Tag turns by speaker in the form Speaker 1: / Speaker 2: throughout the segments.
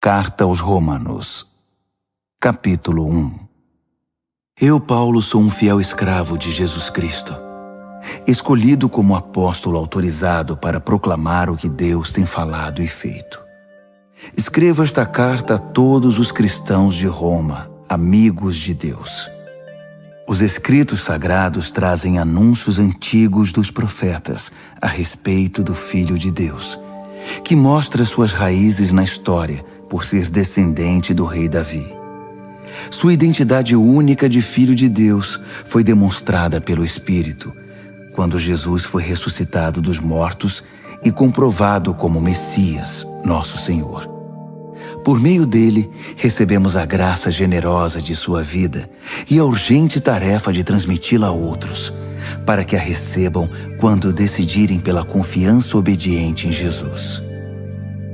Speaker 1: Carta aos Romanos, capítulo 1. Eu, Paulo, sou um fiel escravo de Jesus Cristo, escolhido como apóstolo autorizado para proclamar o que Deus tem falado e feito. Escrevo esta carta a todos os cristãos de Roma, amigos de Deus. Os escritos sagrados trazem anúncios antigos dos profetas a respeito do Filho de Deus, que mostra suas raízes na história por ser descendente do rei Davi. Sua identidade única de Filho de Deus foi demonstrada pelo Espírito, quando Jesus foi ressuscitado dos mortos e comprovado como Messias, nosso Senhor. Por meio dele, recebemos a graça generosa de sua vida e a urgente tarefa de transmiti-la a outros, para que a recebam quando decidirem pela confiança obediente em Jesus.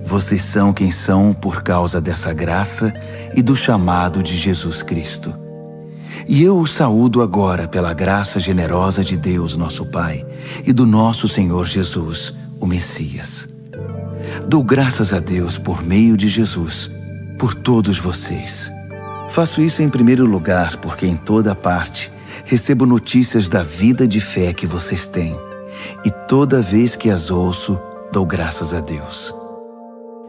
Speaker 1: Vocês são quem são por causa dessa graça e do chamado de Jesus Cristo. E eu os saúdo agora pela graça generosa de Deus, nosso Pai, e do nosso Senhor Jesus, o Messias. Dou graças a Deus por meio de Jesus, por todos vocês. Faço isso em primeiro lugar porque em toda parte recebo notícias da vida de fé que vocês têm, e toda vez que as ouço, dou graças a Deus.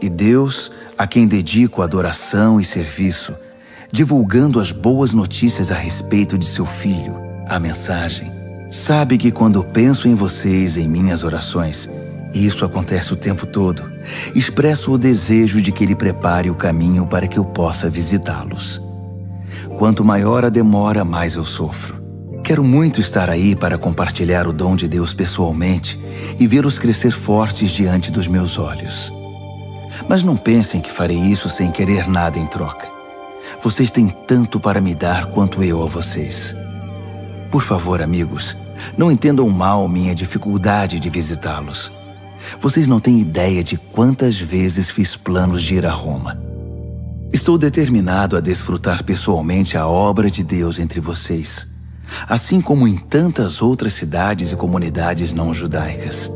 Speaker 1: E Deus, a quem dedico adoração e serviço, divulgando as boas notícias a respeito de seu Filho, a mensagem, sabe que quando penso em vocês em minhas orações, e isso acontece o tempo todo, expresso o desejo de que Ele prepare o caminho para que eu possa visitá-los. Quanto maior a demora, mais eu sofro. Quero muito estar aí para compartilhar o dom de Deus pessoalmente e vê-los crescer fortes diante dos meus olhos. Mas não pensem que farei isso sem querer nada em troca. Vocês têm tanto para me dar quanto eu a vocês. Por favor, amigos, não entendam mal minha dificuldade de visitá-los. Vocês não têm ideia de quantas vezes fiz planos de ir a Roma. Estou determinado a desfrutar pessoalmente a obra de Deus entre vocês, assim como em tantas outras cidades e comunidades não judaicas.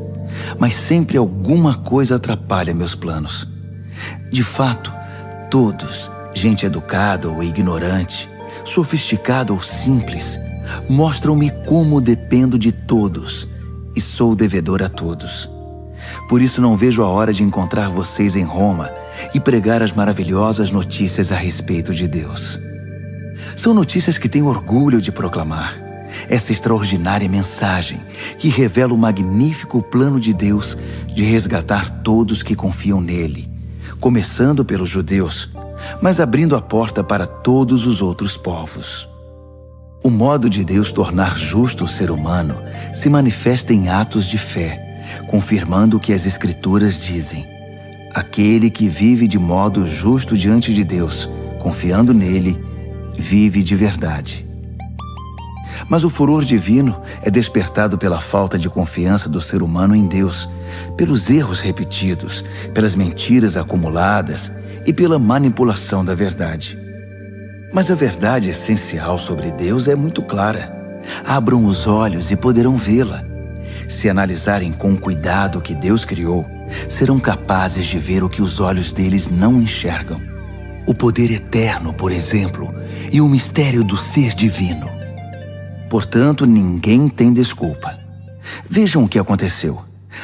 Speaker 1: Mas sempre alguma coisa atrapalha meus planos. De fato, todos, gente educada ou ignorante, sofisticada ou simples, mostram-me como dependo de todos e sou devedor a todos. Por isso não vejo a hora de encontrar vocês em Roma e pregar as maravilhosas notícias a respeito de Deus. São notícias que tenho orgulho de proclamar. Essa extraordinária mensagem que revela o magnífico plano de Deus de resgatar todos que confiam nele, começando pelos judeus, mas abrindo a porta para todos os outros povos. O modo de Deus tornar justo o ser humano se manifesta em atos de fé, confirmando o que as Escrituras dizem. Aquele que vive de modo justo diante de Deus, confiando nele, vive de verdade. Mas o furor divino é despertado pela falta de confiança do ser humano em Deus, pelos erros repetidos, pelas mentiras acumuladas e pela manipulação da verdade. Mas a verdade essencial sobre Deus é muito clara. Abram os olhos e poderão vê-la. Se analisarem com cuidado o que Deus criou, serão capazes de ver o que os olhos deles não enxergam. O poder eterno, por exemplo, e o mistério do ser divino. Portanto, ninguém tem desculpa. Vejam o que aconteceu.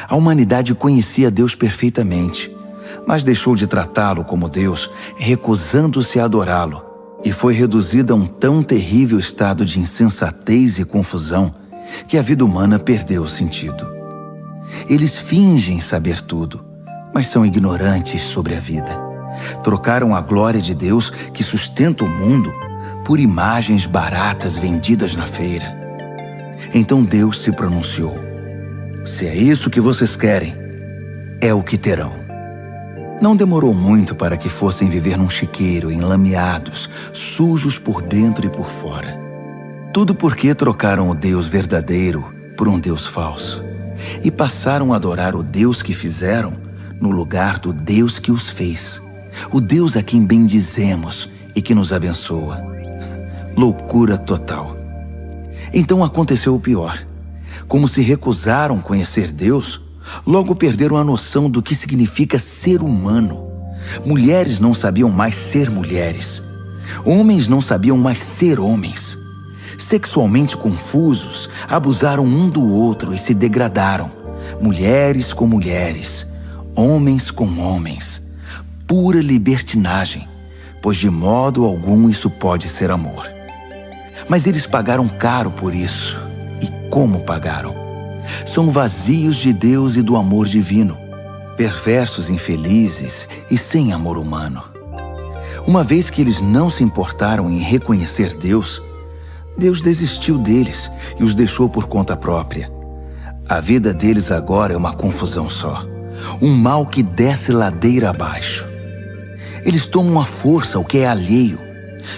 Speaker 1: A humanidade conhecia Deus perfeitamente, mas deixou de tratá-lo como Deus, recusando-se a adorá-lo, e foi reduzida a um tão terrível estado de insensatez e confusão que a vida humana perdeu o sentido. Eles fingem saber tudo, mas são ignorantes sobre a vida. Trocaram a glória de Deus, que sustenta o mundo, por imagens baratas vendidas na feira. Então Deus se pronunciou: se é isso que vocês querem, é o que terão. Não demorou muito para que fossem viver num chiqueiro, enlameados, sujos por dentro e por fora. Tudo porque trocaram o Deus verdadeiro por um Deus falso e passaram a adorar o Deus que fizeram no lugar do Deus que os fez, o Deus a quem bendizemos e que nos abençoa. Loucura total. Então aconteceu o pior. Como se recusaram conhecer Deus, logo perderam a noção do que significa ser humano. Mulheres não sabiam mais ser mulheres. Homens não sabiam mais ser homens. Sexualmente confusos, abusaram um do outro e se degradaram. Mulheres com mulheres, homens com homens. Pura libertinagem, pois de modo algum isso pode ser amor. Mas eles pagaram caro por isso. E como pagaram? São vazios de Deus e do amor divino, perversos, infelizes e sem amor humano. Uma vez que eles não se importaram em reconhecer Deus, Deus desistiu deles e os deixou por conta própria. A vida deles agora é uma confusão só, um mal que desce ladeira abaixo. Eles tomam à força o que é alheio,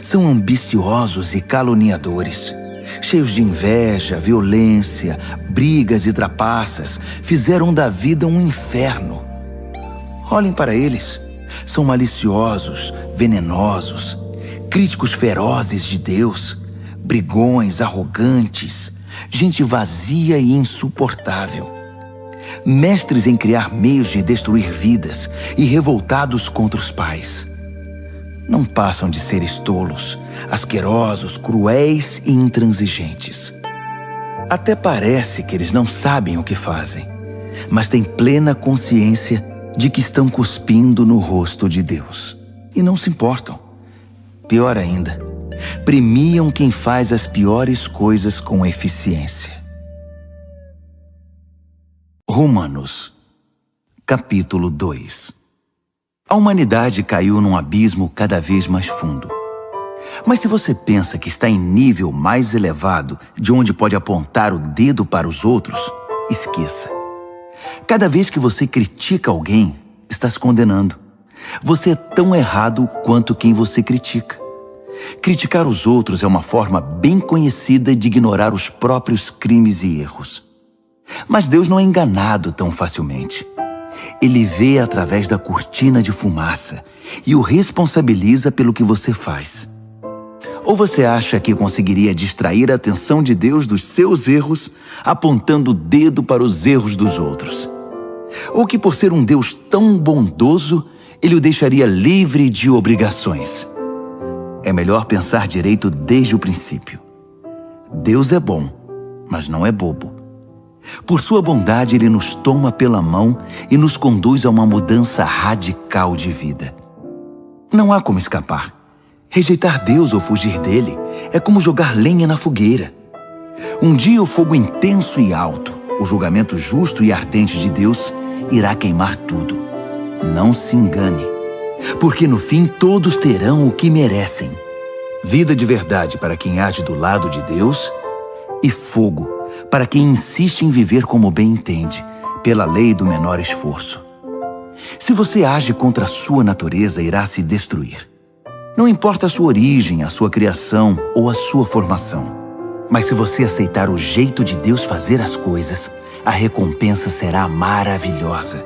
Speaker 1: são ambiciosos e caluniadores, cheios de inveja, violência, brigas e trapaças, fizeram da vida um inferno. Olhem para eles, são maliciosos, venenosos, críticos ferozes de Deus, brigões, arrogantes, gente vazia e insuportável. Mestres em criar meios de destruir vidas e revoltados contra os pais. Não passam de seres tolos, asquerosos, cruéis e intransigentes. Até parece que eles não sabem o que fazem, mas têm plena consciência de que estão cuspindo no rosto de Deus. E não se importam. Pior ainda, premiam quem faz as piores coisas com eficiência. Romanos, capítulo 2. A humanidade caiu num abismo cada vez mais fundo. Mas se você pensa que está em nível mais elevado de onde pode apontar o dedo para os outros, esqueça. Cada vez que você critica alguém, está se condenando. Você é tão errado quanto quem você critica. Criticar os outros é uma forma bem conhecida de ignorar os próprios crimes e erros. Mas Deus não é enganado tão facilmente. Ele vê através da cortina de fumaça e o responsabiliza pelo que você faz. Ou você acha que conseguiria distrair a atenção de Deus dos seus erros, apontando o dedo para os erros dos outros? Ou que por ser um Deus tão bondoso, Ele o deixaria livre de obrigações? É melhor pensar direito desde o princípio. Deus é bom, mas não é bobo. Por sua bondade, Ele nos toma pela mão e nos conduz a uma mudança radical de vida. Não há como escapar. Rejeitar Deus ou fugir dele é como jogar lenha na fogueira. Um dia o fogo intenso e alto, o julgamento justo e ardente de Deus, irá queimar tudo. Não se engane, porque no fim todos terão o que merecem. Vida de verdade para quem age do lado de Deus e fogo para quem insiste em viver como bem entende, pela lei do menor esforço. Se você age contra a sua natureza, irá se destruir. Não importa a sua origem, a sua criação ou a sua formação. Mas se você aceitar o jeito de Deus fazer as coisas, a recompensa será maravilhosa.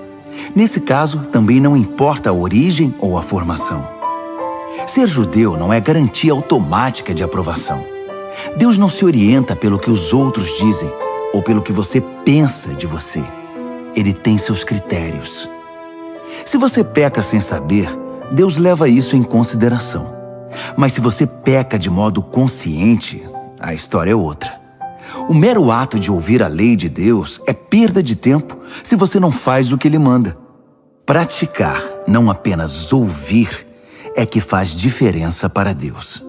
Speaker 1: Nesse caso, também não importa a origem ou a formação. Ser judeu não é garantia automática de aprovação. Deus não se orienta pelo que os outros dizem ou pelo que você pensa de você. Ele tem seus critérios. Se você peca sem saber, Deus leva isso em consideração. Mas se você peca de modo consciente, a história é outra. O mero ato de ouvir a lei de Deus é perda de tempo se você não faz o que Ele manda. Praticar, não apenas ouvir, é que faz diferença para Deus.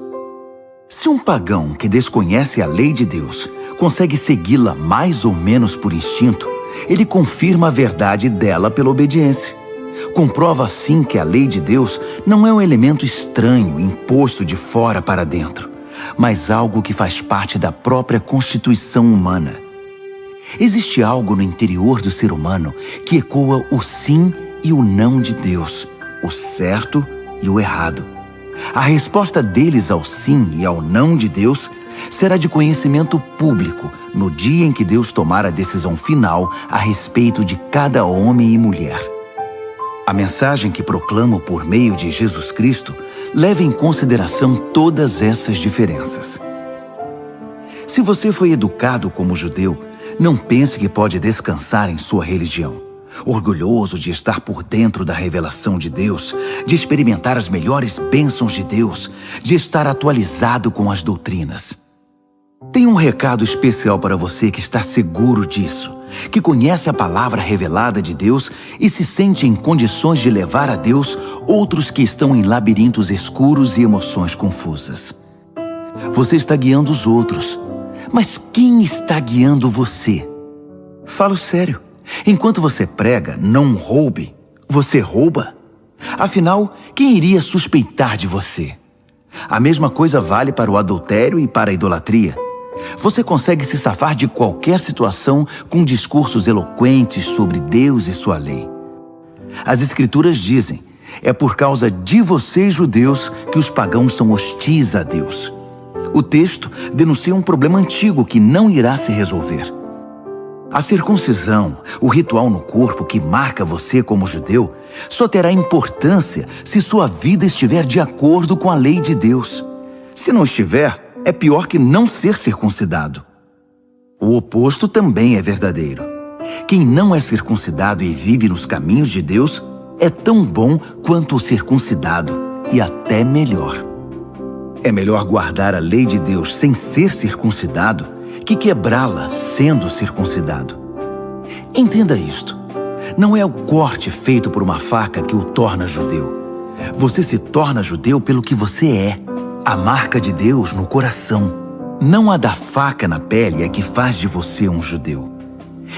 Speaker 1: Se um pagão que desconhece a lei de Deus consegue segui-la mais ou menos por instinto, ele confirma a verdade dela pela obediência. Comprova assim que a lei de Deus não é um elemento estranho imposto de fora para dentro, mas algo que faz parte da própria constituição humana. Existe algo no interior do ser humano que ecoa o sim e o não de Deus, o certo e o errado. A resposta deles ao sim e ao não de Deus será de conhecimento público no dia em que Deus tomar a decisão final a respeito de cada homem e mulher. A mensagem que proclamo por meio de Jesus Cristo leva em consideração todas essas diferenças. Se você foi educado como judeu, não pense que pode descansar em sua religião, orgulhoso de estar por dentro da revelação de Deus, de experimentar as melhores bênçãos de Deus, de estar atualizado com as doutrinas. Tenho um recado especial para você que está seguro disso, que conhece a palavra revelada de Deus e se sente em condições de levar a Deus outros que estão em labirintos escuros e emoções confusas. Você está guiando os outros, mas quem está guiando você? Falo sério. Enquanto você prega, não roube, você rouba? Afinal, quem iria suspeitar de você? A mesma coisa vale para o adultério e para a idolatria. Você consegue se safar de qualquer situação com discursos eloquentes sobre Deus e sua lei. As Escrituras dizem, é por causa de vocês, judeus, que os pagãos são hostis a Deus. O texto denuncia um problema antigo que não irá se resolver. A circuncisão, o ritual no corpo que marca você como judeu, só terá importância se sua vida estiver de acordo com a lei de Deus. Se não estiver, é pior que não ser circuncidado. O oposto também é verdadeiro. Quem não é circuncidado e vive nos caminhos de Deus é tão bom quanto o circuncidado, e até melhor. É melhor guardar a lei de Deus sem ser circuncidado que quebrá-la sendo circuncidado. Entenda isto. Não é o corte feito por uma faca que o torna judeu. Você se torna judeu pelo que você é. A marca de Deus no coração. Não a da faca na pele é que faz de você um judeu.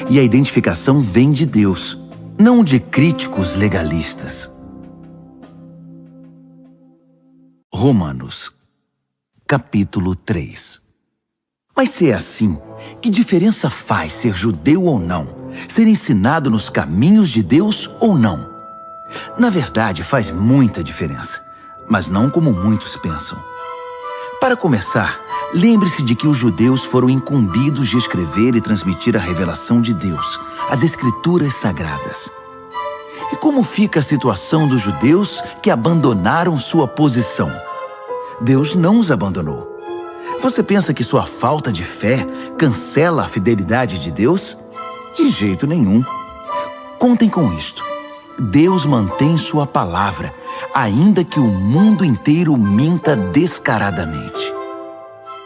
Speaker 1: E a identificação vem de Deus, não de críticos legalistas. Romanos, capítulo 3. Mas se é assim, que diferença faz ser judeu ou não? Ser ensinado nos caminhos de Deus ou não? Na verdade, faz muita diferença, mas não como muitos pensam. Para começar, lembre-se de que os judeus foram incumbidos de escrever e transmitir a revelação de Deus, as Escrituras Sagradas. E como fica a situação dos judeus que abandonaram sua posição? Deus não os abandonou. Você pensa que sua falta de fé cancela a fidelidade de Deus? De jeito nenhum. Contem com isto. Deus mantém sua palavra, ainda que o mundo inteiro minta descaradamente.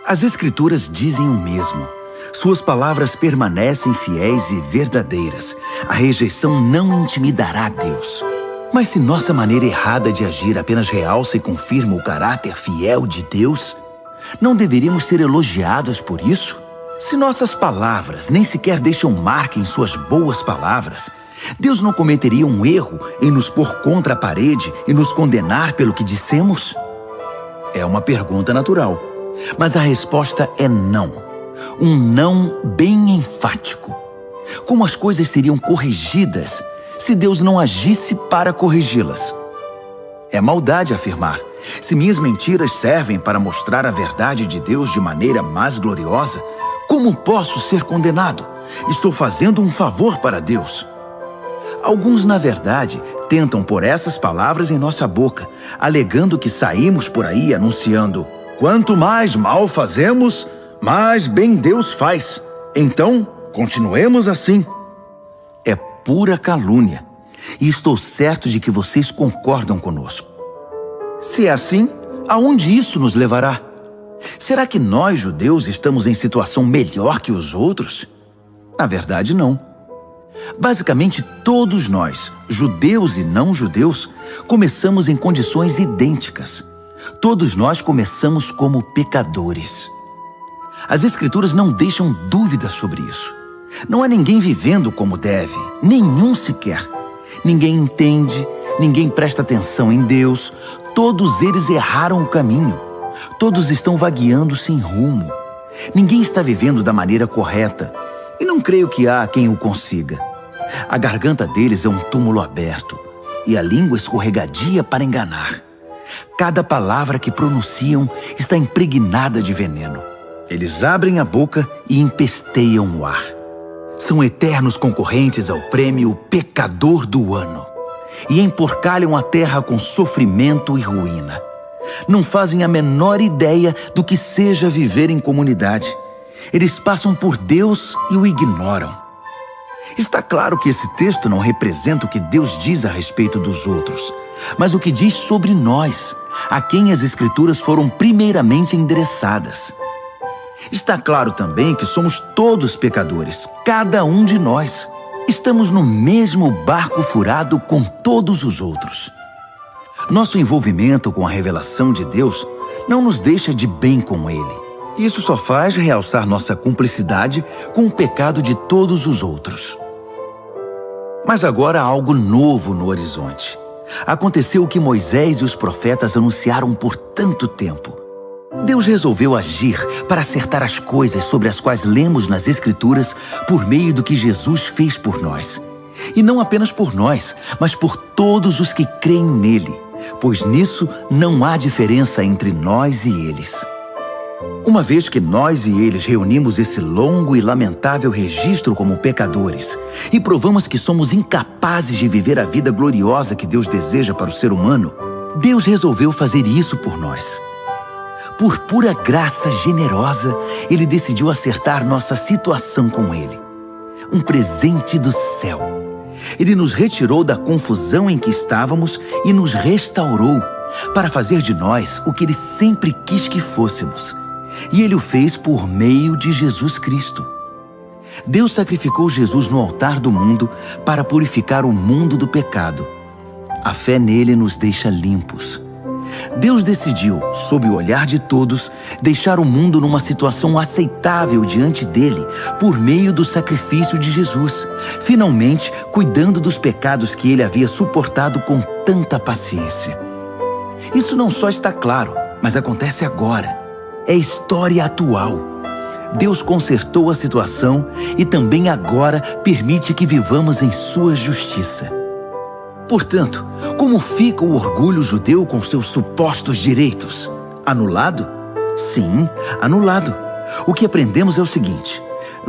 Speaker 1: As Escrituras dizem o mesmo. Suas palavras permanecem fiéis e verdadeiras. A rejeição não intimidará Deus. Mas se nossa maneira errada de agir apenas realça e confirma o caráter fiel de Deus, não deveríamos ser elogiados por isso? Se nossas palavras nem sequer deixam marca em suas boas palavras, Deus não cometeria um erro em nos pôr contra a parede e nos condenar pelo que dissemos? É uma pergunta natural, mas a resposta é não. Um não bem enfático. Como as coisas seriam corrigidas se Deus não agisse para corrigi-las? É maldade afirmar: se minhas mentiras servem para mostrar a verdade de Deus de maneira mais gloriosa, como posso ser condenado? Estou fazendo um favor para Deus. Alguns, na verdade, tentam pôr essas palavras em nossa boca, alegando que saímos por aí anunciando: quanto mais mal fazemos, mais bem Deus faz. Então, continuemos assim. É pura calúnia, e estou certo de que vocês concordam conosco. Se é assim, aonde isso nos levará? Será que nós, judeus, estamos em situação melhor que os outros? Na verdade, não. Basicamente, todos nós, judeus e não judeus, começamos em condições idênticas. Todos nós começamos como pecadores. As Escrituras não deixam dúvidas sobre isso. Não há ninguém vivendo como deve, nenhum sequer. Ninguém entende, ninguém presta atenção em Deus. Todos eles erraram o caminho. Todos estão vagueando sem rumo. Ninguém está vivendo da maneira correta, e não creio que há quem o consiga. A garganta deles é um túmulo aberto, e a língua escorregadia para enganar. Cada palavra que pronunciam está impregnada de veneno. Eles abrem a boca e empesteiam o ar. São eternos concorrentes ao prêmio Pecador do Ano, e emporcalham a terra com sofrimento e ruína. Não fazem a menor ideia do que seja viver em comunidade. Eles passam por Deus e o ignoram. Está claro que esse texto não representa o que Deus diz a respeito dos outros, mas o que diz sobre nós, a quem as Escrituras foram primeiramente endereçadas. Está claro também que somos todos pecadores, cada um de nós. Estamos no mesmo barco furado com todos os outros. Nosso envolvimento com a revelação de Deus não nos deixa de bem com Ele. Isso só faz realçar nossa cumplicidade com o pecado de todos os outros. Mas agora há algo novo no horizonte. Aconteceu o que Moisés e os profetas anunciaram por tanto tempo. Deus resolveu agir para acertar as coisas sobre as quais lemos nas Escrituras por meio do que Jesus fez por nós. E não apenas por nós, mas por todos os que creem nele, pois nisso não há diferença entre nós e eles. Uma vez que nós e eles reunimos esse longo e lamentável registro como pecadores e provamos que somos incapazes de viver a vida gloriosa que Deus deseja para o ser humano, Deus resolveu fazer isso por nós. Por pura graça generosa, Ele decidiu acertar nossa situação com Ele. Um presente do céu. Ele nos retirou da confusão em que estávamos e nos restaurou para fazer de nós o que Ele sempre quis que fôssemos. E Ele o fez por meio de Jesus Cristo. Deus sacrificou Jesus no altar do mundo para purificar o mundo do pecado. A fé nele nos deixa limpos. Deus decidiu, sob o olhar de todos, deixar o mundo numa situação aceitável diante dele por meio do sacrifício de Jesus, finalmente cuidando dos pecados que ele havia suportado com tanta paciência. Isso não só está claro, mas acontece agora. É história atual. Deus consertou a situação e também agora permite que vivamos em sua justiça. Portanto, como fica o orgulho judeu com seus supostos direitos? Anulado? Sim, anulado. O que aprendemos é o seguinte: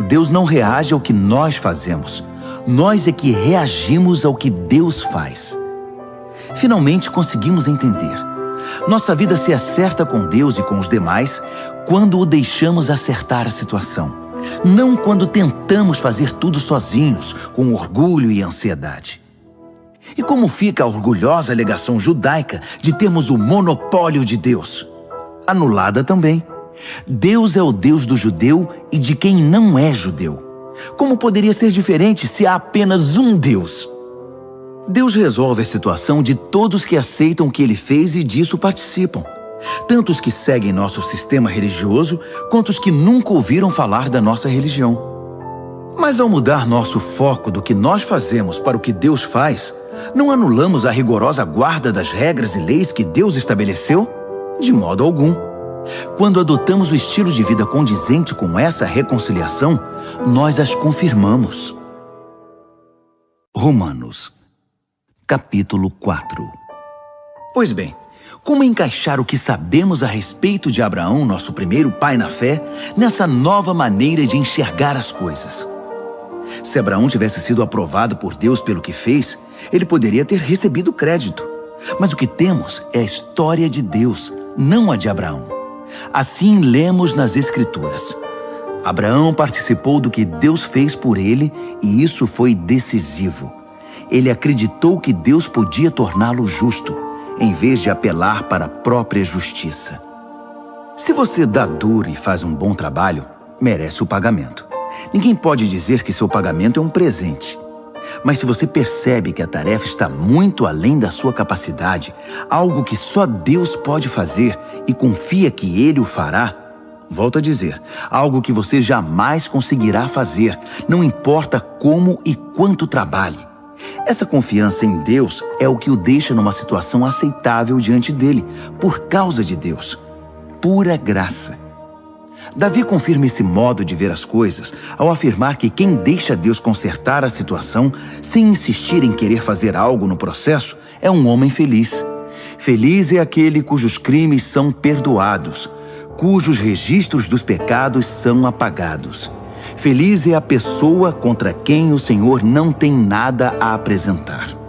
Speaker 1: Deus não reage ao que nós fazemos. Nós é que reagimos ao que Deus faz. Finalmente conseguimos entender. Nossa vida se acerta com Deus e com os demais quando o deixamos acertar a situação, não quando tentamos fazer tudo sozinhos, com orgulho e ansiedade. E como fica a orgulhosa alegação judaica de termos o monopólio de Deus? Anulada também. Deus é o Deus do judeu e de quem não é judeu. Como poderia ser diferente se há apenas um Deus? Deus resolve a situação de todos que aceitam o que Ele fez e disso participam. Tanto os que seguem nosso sistema religioso, quanto os que nunca ouviram falar da nossa religião. Mas ao mudar nosso foco do que nós fazemos para o que Deus faz, não anulamos a rigorosa guarda das regras e leis que Deus estabeleceu? De modo algum. Quando adotamos o estilo de vida condizente com essa reconciliação, nós as confirmamos. Romanos, capítulo 4. Pois bem, como encaixar o que sabemos a respeito de Abraão, nosso primeiro pai na fé, nessa nova maneira de enxergar as coisas? Se Abraão tivesse sido aprovado por Deus pelo que fez, ele poderia ter recebido crédito. Mas o que temos é a história de Deus, não a de Abraão. Assim lemos nas Escrituras. Abraão participou do que Deus fez por ele e isso foi decisivo. Ele acreditou que Deus podia torná-lo justo, em vez de apelar para a própria justiça. Se você dá duro e faz um bom trabalho, merece o pagamento. Ninguém pode dizer que seu pagamento é um presente. Mas se você percebe que a tarefa está muito além da sua capacidade, algo que só Deus pode fazer e confia que Ele o fará, volto a dizer, algo que você jamais conseguirá fazer, não importa como e quanto trabalhe. Essa confiança em Deus é o que o deixa numa situação aceitável diante dele, por causa de Deus. Pura graça. Davi confirma esse modo de ver as coisas ao afirmar que quem deixa Deus consertar a situação sem insistir em querer fazer algo no processo é um homem feliz. Feliz é aquele cujos crimes são perdoados, cujos registros dos pecados são apagados. Feliz é a pessoa contra quem o Senhor não tem nada a apresentar.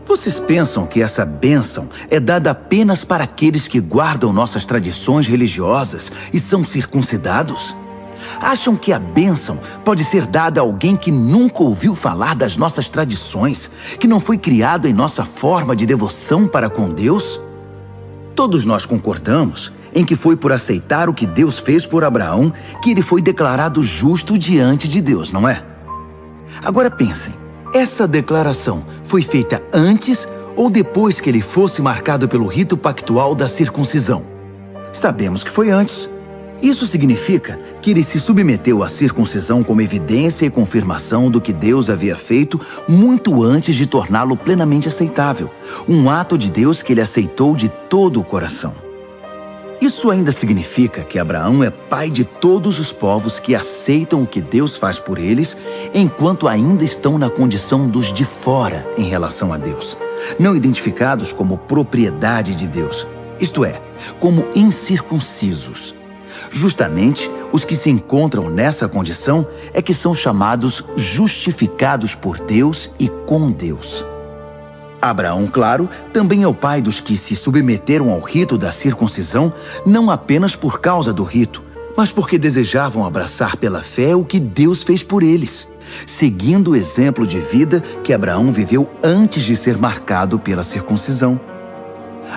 Speaker 1: Vocês pensam que essa bênção é dada apenas para aqueles que guardam nossas tradições religiosas e são circuncidados? Acham que a bênção pode ser dada a alguém que nunca ouviu falar das nossas tradições, que não foi criado em nossa forma de devoção para com Deus? Todos nós concordamos em que foi por aceitar o que Deus fez por Abraão que ele foi declarado justo diante de Deus, não é? Agora pensem, essa declaração foi feita antes ou depois que ele fosse marcado pelo rito pactual da circuncisão? Sabemos que foi antes. Isso significa que ele se submeteu à circuncisão como evidência e confirmação do que Deus havia feito muito antes de torná-lo plenamente aceitável. Um ato de Deus que ele aceitou de todo o coração. Isso ainda significa que Abraão é pai de todos os povos que aceitam o que Deus faz por eles, enquanto ainda estão na condição dos de fora em relação a Deus, não identificados como propriedade de Deus, isto é, como incircuncisos. Justamente, os que se encontram nessa condição é que são chamados justificados por Deus e com Deus. Abraão, claro, também é o pai dos que se submeteram ao rito da circuncisão, não apenas por causa do rito, mas porque desejavam abraçar pela fé o que Deus fez por eles, seguindo o exemplo de vida que Abraão viveu antes de ser marcado pela circuncisão.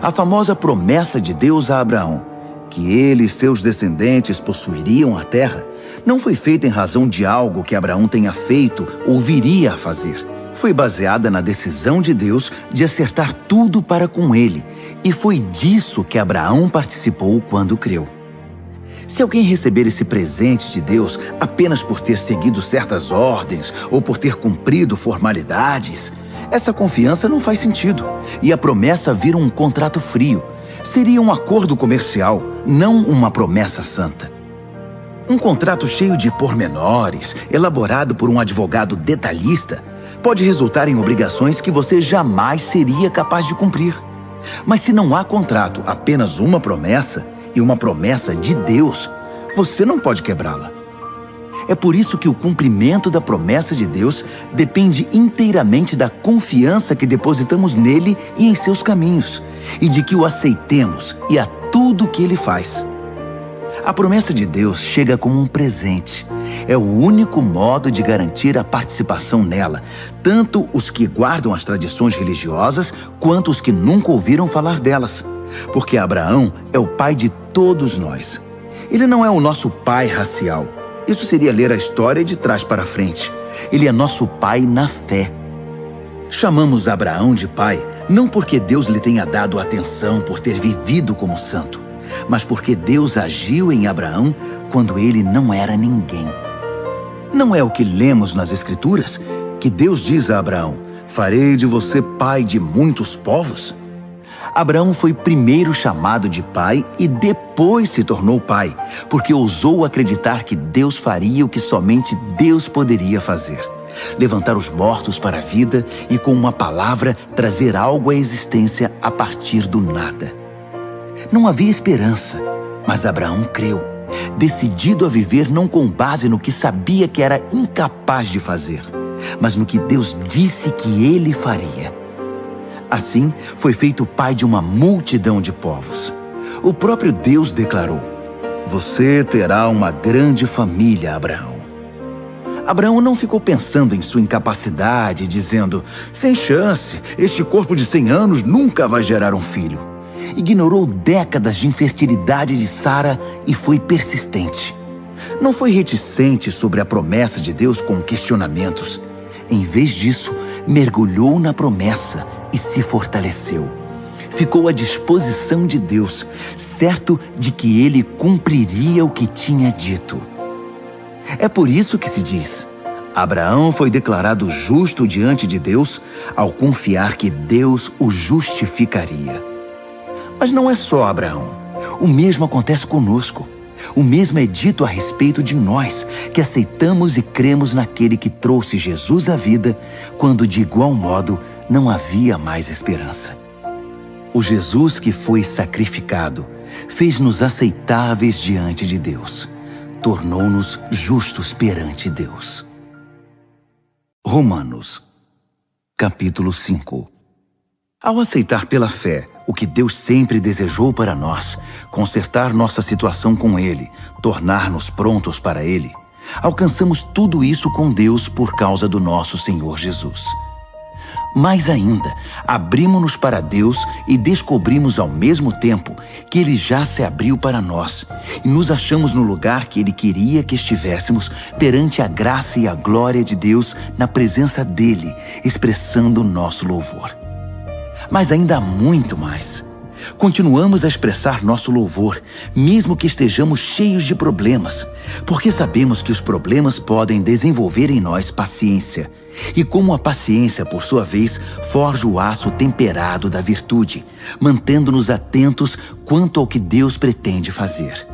Speaker 1: A famosa promessa de Deus a Abraão, que ele e seus descendentes possuiriam a terra, não foi feita em razão de algo que Abraão tenha feito ou viria a fazer. Foi baseada na decisão de Deus de acertar tudo para com ele, e foi disso que Abraão participou quando creu. Se alguém receber esse presente de Deus apenas por ter seguido certas ordens ou por ter cumprido formalidades, essa confiança não faz sentido, e a promessa vira um contrato frio. Seria um acordo comercial, não uma promessa santa. Um contrato cheio de pormenores, elaborado por um advogado detalhista, pode resultar em obrigações que você jamais seria capaz de cumprir. Mas se não há contrato, apenas uma promessa, e uma promessa de Deus, você não pode quebrá-la. É por isso que o cumprimento da promessa de Deus depende inteiramente da confiança que depositamos nele e em seus caminhos, e de que o aceitemos e a tudo o que ele faz. A promessa de Deus chega como um presente. É o único modo de garantir a participação nela, tanto os que guardam as tradições religiosas, quanto os que nunca ouviram falar delas. Porque Abraão é o pai de todos nós. Ele não é o nosso pai racial. Isso seria ler a história de trás para frente. Ele é nosso pai na fé. Chamamos Abraão de pai, não porque Deus lhe tenha dado atenção por ter vivido como santo, mas porque Deus agiu em Abraão quando ele não era ninguém. Não é o que lemos nas Escrituras, que Deus diz a Abraão: farei de você pai de muitos povos? Abraão foi primeiro chamado de pai e depois se tornou pai, porque ousou acreditar que Deus faria o que somente Deus poderia fazer: levantar os mortos para a vida e com uma palavra trazer algo à existência a partir do nada. Não havia esperança, mas Abraão creu, decidido a viver não com base no que sabia que era incapaz de fazer, mas no que Deus disse que ele faria. Assim, foi feito pai de uma multidão de povos. O próprio Deus declarou: você terá uma grande família, Abraão. Abraão não ficou pensando em sua incapacidade, dizendo: sem chance, este corpo de 100 anos nunca vai gerar um filho. Ignorou décadas de infertilidade de Sara e foi persistente. Não foi reticente sobre a promessa de Deus com questionamentos. Em vez disso, mergulhou na promessa e se fortaleceu. Ficou à disposição de Deus, certo de que ele cumpriria o que tinha dito. É por isso que se diz: Abraão foi declarado justo diante de Deus ao confiar que Deus o justificaria. Mas não é só Abraão. O mesmo acontece conosco. O mesmo é dito a respeito de nós, que aceitamos e cremos naquele que trouxe Jesus à vida, quando de igual modo não havia mais esperança. O Jesus que foi sacrificado fez-nos aceitáveis diante de Deus. Tornou-nos justos perante Deus. Romanos, capítulo 5. Ao aceitar pela fé o que Deus sempre desejou para nós, consertar nossa situação com Ele, tornar-nos prontos para Ele, alcançamos tudo isso com Deus por causa do nosso Senhor Jesus. Mais ainda, abrimos-nos para Deus e descobrimos ao mesmo tempo que Ele já se abriu para nós e nos achamos no lugar que Ele queria que estivéssemos perante a graça e a glória de Deus na presença dEle, expressando o nosso louvor. Mas ainda há muito mais. Continuamos a expressar nosso louvor, mesmo que estejamos cheios de problemas, porque sabemos que os problemas podem desenvolver em nós paciência. E como a paciência, por sua vez, forja o aço temperado da virtude, mantendo-nos atentos quanto ao que Deus pretende fazer.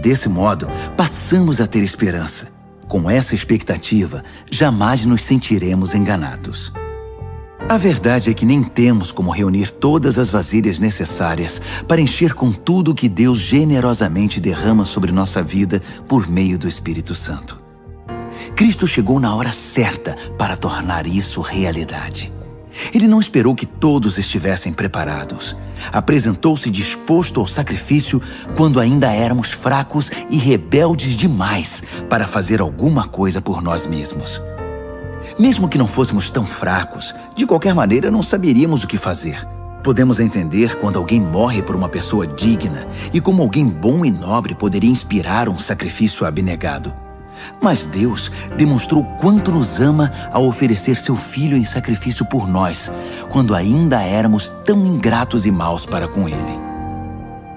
Speaker 1: Desse modo, passamos a ter esperança. Com essa expectativa, jamais nos sentiremos enganados. A verdade é que nem temos como reunir todas as vasilhas necessárias para encher com tudo o que Deus generosamente derrama sobre nossa vida por meio do Espírito Santo. Cristo chegou na hora certa para tornar isso realidade. Ele não esperou que todos estivessem preparados. Apresentou-se disposto ao sacrifício quando ainda éramos fracos e rebeldes demais para fazer alguma coisa por nós mesmos. Mesmo que não fôssemos tão fracos, de qualquer maneira não saberíamos o que fazer. Podemos entender quando alguém morre por uma pessoa digna e como alguém bom e nobre poderia inspirar um sacrifício abnegado. Mas Deus demonstrou quanto nos ama ao oferecer seu Filho em sacrifício por nós, quando ainda éramos tão ingratos e maus para com Ele.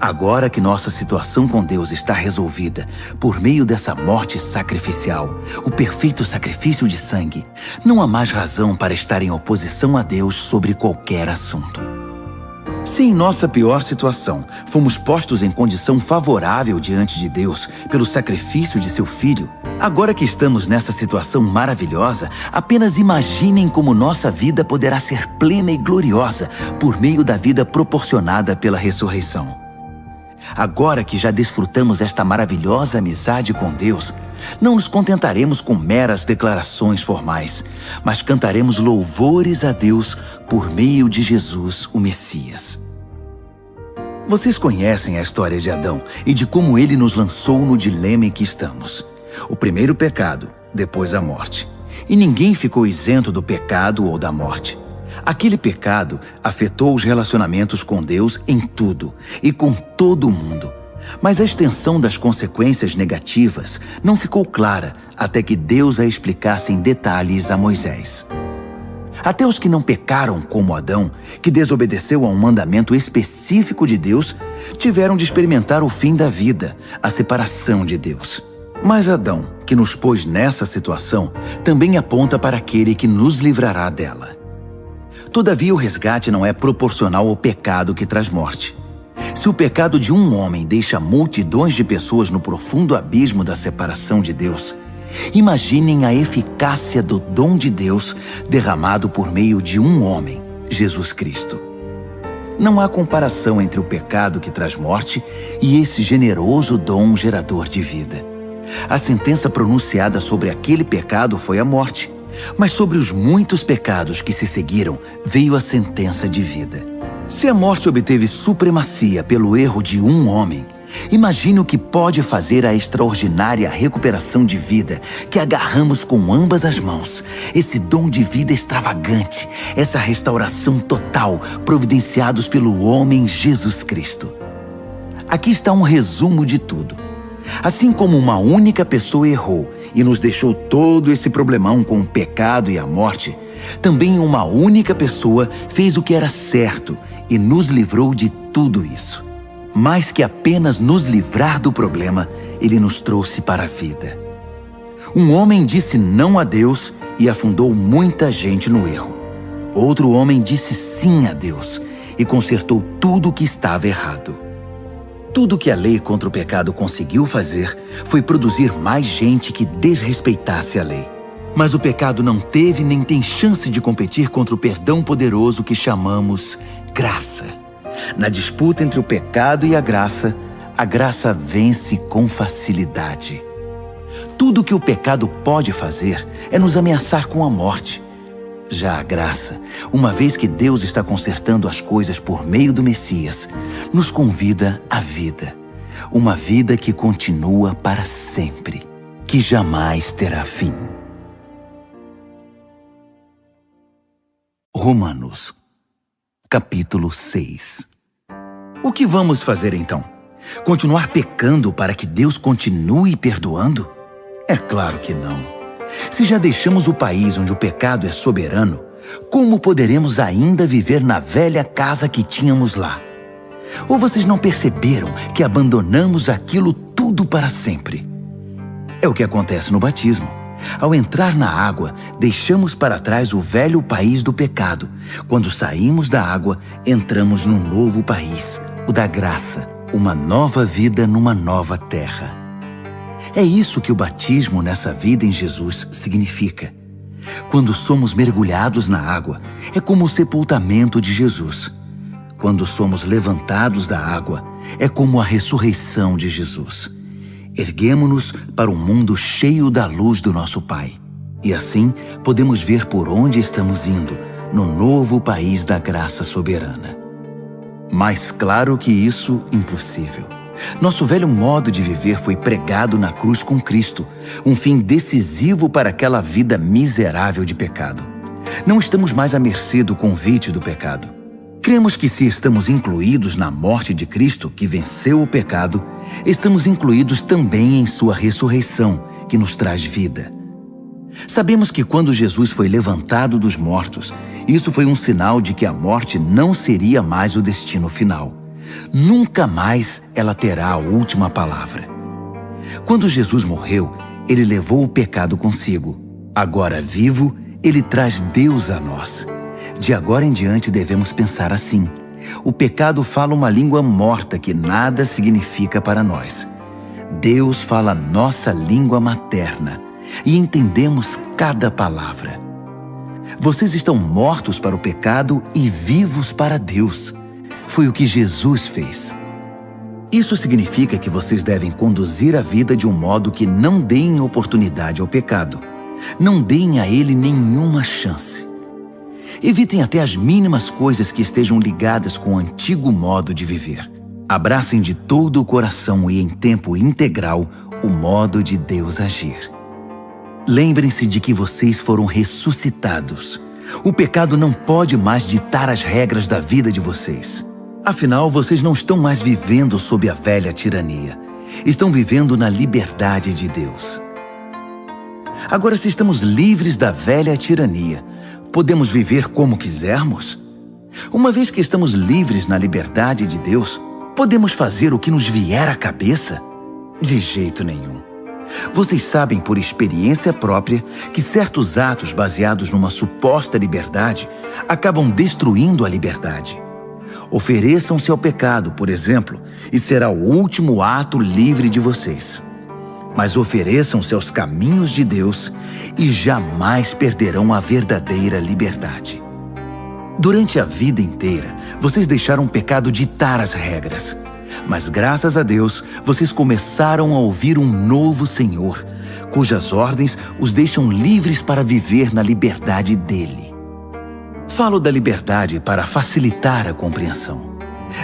Speaker 1: Agora que nossa situação com Deus está resolvida por meio dessa morte sacrificial, o perfeito sacrifício de sangue, não há mais razão para estar em oposição a Deus sobre qualquer assunto. Se em nossa pior situação fomos postos em condição favorável diante de Deus pelo sacrifício de seu Filho, agora que estamos nessa situação maravilhosa, apenas imaginem como nossa vida poderá ser plena e gloriosa por meio da vida proporcionada pela ressurreição. Agora que já desfrutamos esta maravilhosa amizade com Deus, não nos contentaremos com meras declarações formais, mas cantaremos louvores a Deus por meio de Jesus, o Messias. Vocês conhecem a história de Adão e de como ele nos lançou no dilema em que estamos. O primeiro pecado, depois a morte. E ninguém ficou isento do pecado ou da morte. Aquele pecado afetou os relacionamentos com Deus em tudo e com todo mundo. Mas a extensão das consequências negativas não ficou clara até que Deus a explicasse em detalhes a Moisés. Até os que não pecaram como Adão, que desobedeceu a um mandamento específico de Deus, tiveram de experimentar o fim da vida, a separação de Deus. Mas Adão, que nos pôs nessa situação, também aponta para aquele que nos livrará dela. Todavia, o resgate não é proporcional ao pecado que traz morte. Se o pecado de um homem deixa multidões de pessoas no profundo abismo da separação de Deus, imaginem a eficácia do dom de Deus derramado por meio de um homem, Jesus Cristo. Não há comparação entre o pecado que traz morte e esse generoso dom gerador de vida. A sentença pronunciada sobre aquele pecado foi a morte. Mas sobre os muitos pecados que se seguiram, veio a sentença de vida. Se a morte obteve supremacia pelo erro de um homem, imagine o que pode fazer a extraordinária recuperação de vida que agarramos com ambas as mãos. Esse dom de vida extravagante, essa restauração total, providenciados pelo homem Jesus Cristo. Aqui está um resumo de tudo. Assim como uma única pessoa errou e nos deixou todo esse problemão com o pecado e a morte, também uma única pessoa fez o que era certo e nos livrou de tudo isso. Mais que apenas nos livrar do problema, ele nos trouxe para a vida. Um homem disse não a Deus e afundou muita gente no erro. Outro homem disse sim a Deus e consertou tudo o que estava errado. Tudo que a lei contra o pecado conseguiu fazer foi produzir mais gente que desrespeitasse a lei. Mas o pecado não teve nem tem chance de competir contra o perdão poderoso que chamamos graça. Na disputa entre o pecado e a graça vence com facilidade. Tudo que o pecado pode fazer é nos ameaçar com a morte. Já a graça, uma vez que Deus está consertando as coisas por meio do Messias, nos convida à vida. Uma vida que continua para sempre, que jamais terá fim. Romanos, capítulo 6. O que vamos fazer então? Continuar pecando para que Deus continue perdoando? É claro que não. Se já deixamos o país onde o pecado é soberano, como poderemos ainda viver na velha casa que tínhamos lá? Ou vocês não perceberam que abandonamos aquilo tudo para sempre? É o que acontece no batismo. Ao entrar na água, deixamos para trás o velho país do pecado. Quando saímos da água, entramos num novo país, o da graça, uma nova vida numa nova terra. É isso que o batismo nessa vida em Jesus significa. Quando somos mergulhados na água, é como o sepultamento de Jesus. Quando somos levantados da água, é como a ressurreição de Jesus. Erguemo-nos para um mundo cheio da luz do nosso Pai. E assim, podemos ver por onde estamos indo, no novo país da graça soberana. Mais claro que isso, impossível. Nosso velho modo de viver foi pregado na cruz com Cristo, um fim decisivo para aquela vida miserável de pecado. Não estamos mais à mercê do convite do pecado. Cremos que se estamos incluídos na morte de Cristo, que venceu o pecado, estamos incluídos também em sua ressurreição, que nos traz vida. Sabemos que quando Jesus foi levantado dos mortos, isso foi um sinal de que a morte não seria mais o destino final. Nunca mais ela terá a última palavra. Quando Jesus morreu, ele levou o pecado consigo. Agora vivo, ele traz Deus a nós. De agora em diante devemos pensar assim. O pecado fala uma língua morta que nada significa para nós. Deus fala nossa língua materna e entendemos cada palavra. Vocês estão mortos para o pecado e vivos para Deus. Foi o que Jesus fez. Isso significa que vocês devem conduzir a vida de um modo que não deem oportunidade ao pecado. Não deem a ele nenhuma chance. Evitem até as mínimas coisas que estejam ligadas com o antigo modo de viver. Abracem de todo o coração e em tempo integral o modo de Deus agir. Lembrem-se de que vocês foram ressuscitados. O pecado não pode mais ditar as regras da vida de vocês. Afinal, vocês não estão mais vivendo sob a velha tirania. Estão vivendo na liberdade de Deus. Agora, se estamos livres da velha tirania, podemos viver como quisermos? Uma vez que estamos livres na liberdade de Deus, podemos fazer o que nos vier à cabeça? De jeito nenhum. Vocês sabem por experiência própria que certos atos baseados numa suposta liberdade acabam destruindo a liberdade. Ofereçam-se ao pecado, por exemplo, e será o último ato livre de vocês. Mas ofereçam-se aos caminhos de Deus e jamais perderão a verdadeira liberdade. Durante a vida inteira, vocês deixaram o pecado ditar as regras. Mas graças a Deus, vocês começaram a ouvir um novo Senhor, cujas ordens os deixam livres para viver na liberdade dele. Falo da liberdade para facilitar a compreensão.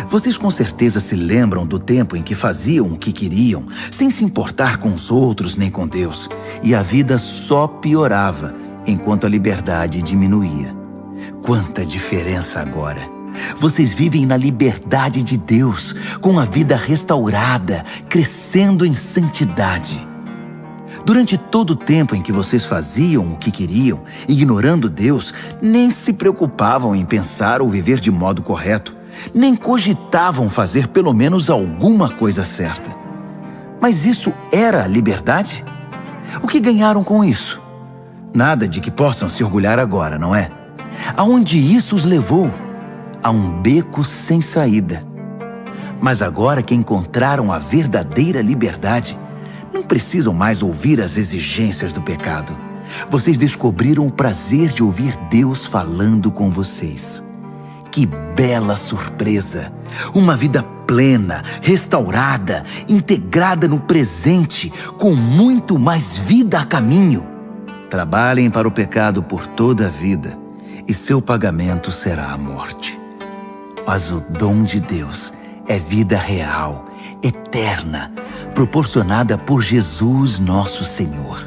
Speaker 1: Vocês com certeza se lembram do tempo em que faziam o que queriam, sem se importar com os outros nem com Deus, e a vida só piorava enquanto a liberdade diminuía. Quanta diferença agora! Vocês vivem na liberdade de Deus, com a vida restaurada, crescendo em santidade. Durante todo o tempo em que vocês faziam o que queriam, ignorando Deus, nem se preocupavam em pensar ou viver de modo correto, nem cogitavam fazer pelo menos alguma coisa certa. Mas isso era a liberdade? O que ganharam com isso? Nada de que possam se orgulhar agora, não é? Aonde isso os levou? A um beco sem saída. Mas agora que encontraram a verdadeira liberdade, não precisam mais ouvir as exigências do pecado. Vocês descobriram o prazer de ouvir Deus falando com vocês. Que bela surpresa! Uma vida plena, restaurada, integrada no presente, com muito mais vida a caminho. Trabalhem para o pecado por toda a vida e seu pagamento será a morte. Mas o dom de Deus é vida real, eterna, proporcionada por Jesus nosso Senhor.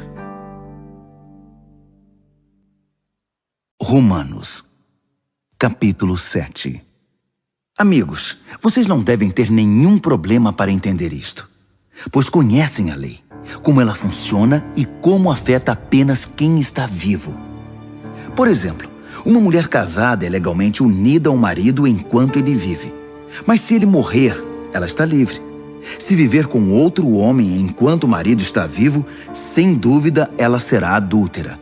Speaker 1: Romanos, capítulo 7. Amigos, vocês não devem ter nenhum problema para entender isto, pois conhecem a lei, como ela funciona e como afeta apenas quem está vivo. Por exemplo, uma mulher casada é legalmente unida ao marido enquanto ele vive. Mas se ele morrer, ela está livre. Se viver com outro homem enquanto o marido está vivo, sem dúvida ela será adúltera.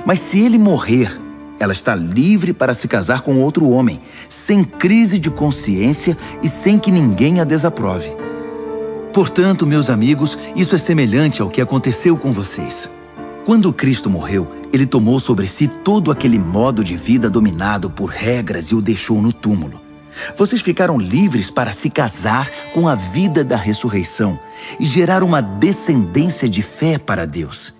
Speaker 1: Mas se ele morrer, ela está livre para se casar com outro homem, sem crise de consciência e sem que ninguém a desaprove. Portanto, meus amigos, isso é semelhante ao que aconteceu com vocês. Quando Cristo morreu, ele tomou sobre si todo aquele modo de vida dominado por regras e o deixou no túmulo. Vocês ficaram livres para se casar com a vida da ressurreição e gerar uma descendência de fé para Deus.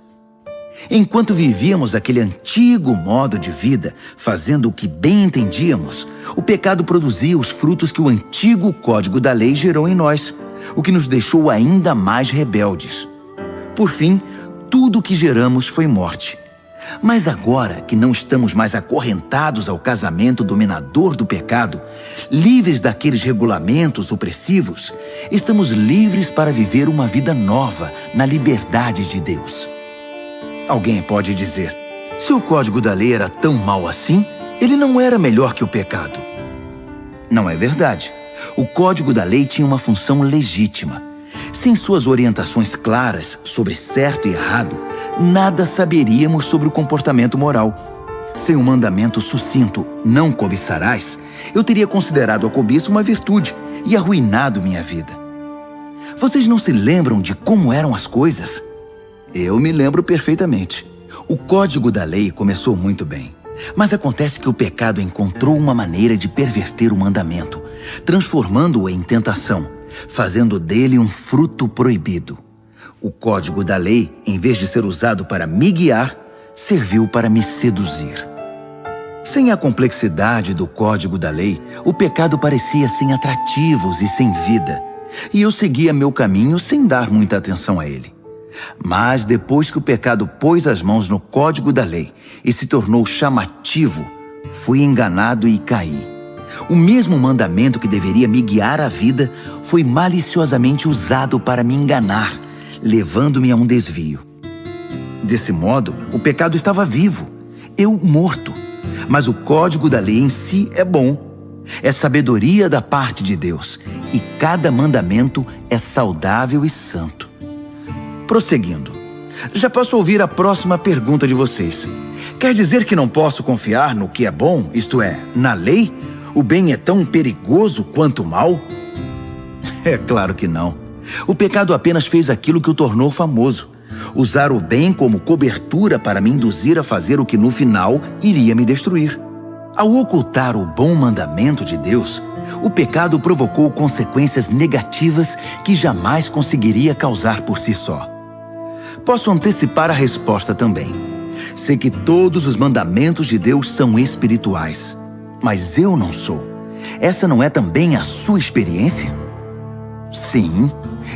Speaker 1: Enquanto vivíamos aquele antigo modo de vida, fazendo o que bem entendíamos, o pecado produzia os frutos que o antigo código da lei gerou em nós, o que nos deixou ainda mais rebeldes. Por fim, tudo o que geramos foi morte. Mas agora que não estamos mais acorrentados ao casamento dominador do pecado, livres daqueles regulamentos opressivos, estamos livres para viver uma vida nova na liberdade de Deus. Alguém pode dizer, se o código da lei era tão mau assim, ele não era melhor que o pecado. Não é verdade. O código da lei tinha uma função legítima. Sem suas orientações claras sobre certo e errado, nada saberíamos sobre o comportamento moral. Sem um mandamento sucinto, não cobiçarás, eu teria considerado a cobiça uma virtude e arruinado minha vida. Vocês não se lembram de como eram as coisas? Eu me lembro perfeitamente. O código da lei começou muito bem, mas acontece que o pecado encontrou uma maneira de perverter o mandamento, transformando-o em tentação, fazendo dele um fruto proibido. O código da lei, em vez de ser usado para me guiar, serviu para me seduzir. Sem a complexidade do código da lei, o pecado parecia sem atrativos e sem vida, e eu seguia meu caminho sem dar muita atenção a ele. Mas depois que o pecado pôs as mãos no código da lei e se tornou chamativo, fui enganado e caí. O mesmo mandamento que deveria me guiar à vida foi maliciosamente usado para me enganar, levando-me a um desvio. Desse modo, o pecado estava vivo, eu morto. Mas o código da lei em si é bom. É sabedoria da parte de Deus, e cada mandamento é saudável e santo. Prosseguindo, já posso ouvir a próxima pergunta de vocês. Quer dizer que não posso confiar no que é bom, isto é, na lei? O bem é tão perigoso quanto o mal? É claro que não. O pecado apenas fez aquilo que o tornou famoso. Usar o bem como cobertura para me induzir a fazer o que no final iria me destruir. Ao ocultar o bom mandamento de Deus, o pecado provocou consequências negativas que jamais conseguiria causar por si só. Posso antecipar a resposta também. Sei que todos os mandamentos de Deus são espirituais, mas eu não sou. Essa não é também a sua experiência? Sim,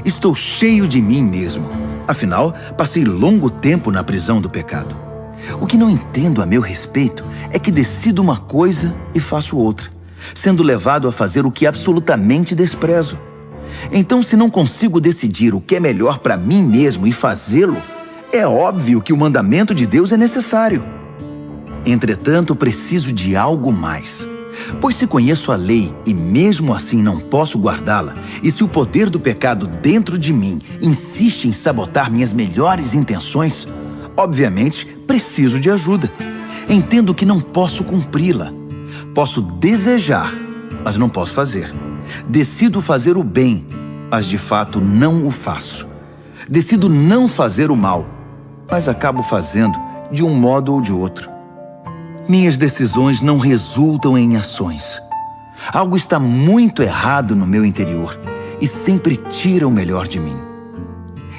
Speaker 1: estou cheio de mim mesmo. Afinal, passei longo tempo na prisão do pecado. O que não entendo a meu respeito é que decido uma coisa e faço outra, sendo levado a fazer o que absolutamente desprezo. Então, se não consigo decidir o que é melhor para mim mesmo e fazê-lo, é óbvio que o mandamento de Deus é necessário. Entretanto, preciso de algo mais. Pois se conheço a lei e mesmo assim não posso guardá-la, e se o poder do pecado dentro de mim insiste em sabotar minhas melhores intenções, obviamente preciso de ajuda. Entendo que não posso cumpri-la. Posso desejar, mas não posso fazer. Decido fazer o bem, mas de fato não o faço. Decido não fazer o mal, mas acabo fazendo de um modo ou de outro. Minhas decisões não resultam em ações. Algo está muito errado no meu interior e sempre tira o melhor de mim.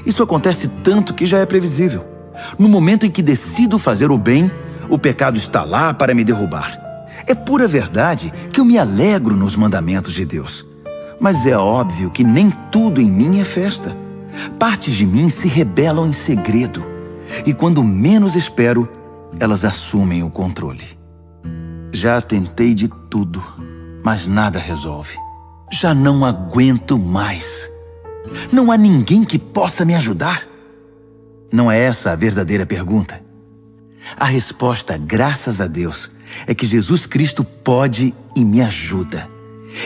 Speaker 1: Isso acontece tanto que já é previsível. No momento em que decido fazer o bem, o pecado está lá para me derrubar. É pura verdade que eu me alegro nos mandamentos de Deus. Mas é óbvio que nem tudo em mim é festa. Partes de mim se rebelam em segredo. E quando menos espero, elas assumem o controle. Já tentei de tudo, mas nada resolve. Já não aguento mais. Não há ninguém que possa me ajudar? Não é essa a verdadeira pergunta? A resposta, graças a Deus, é que Jesus Cristo pode e me ajuda.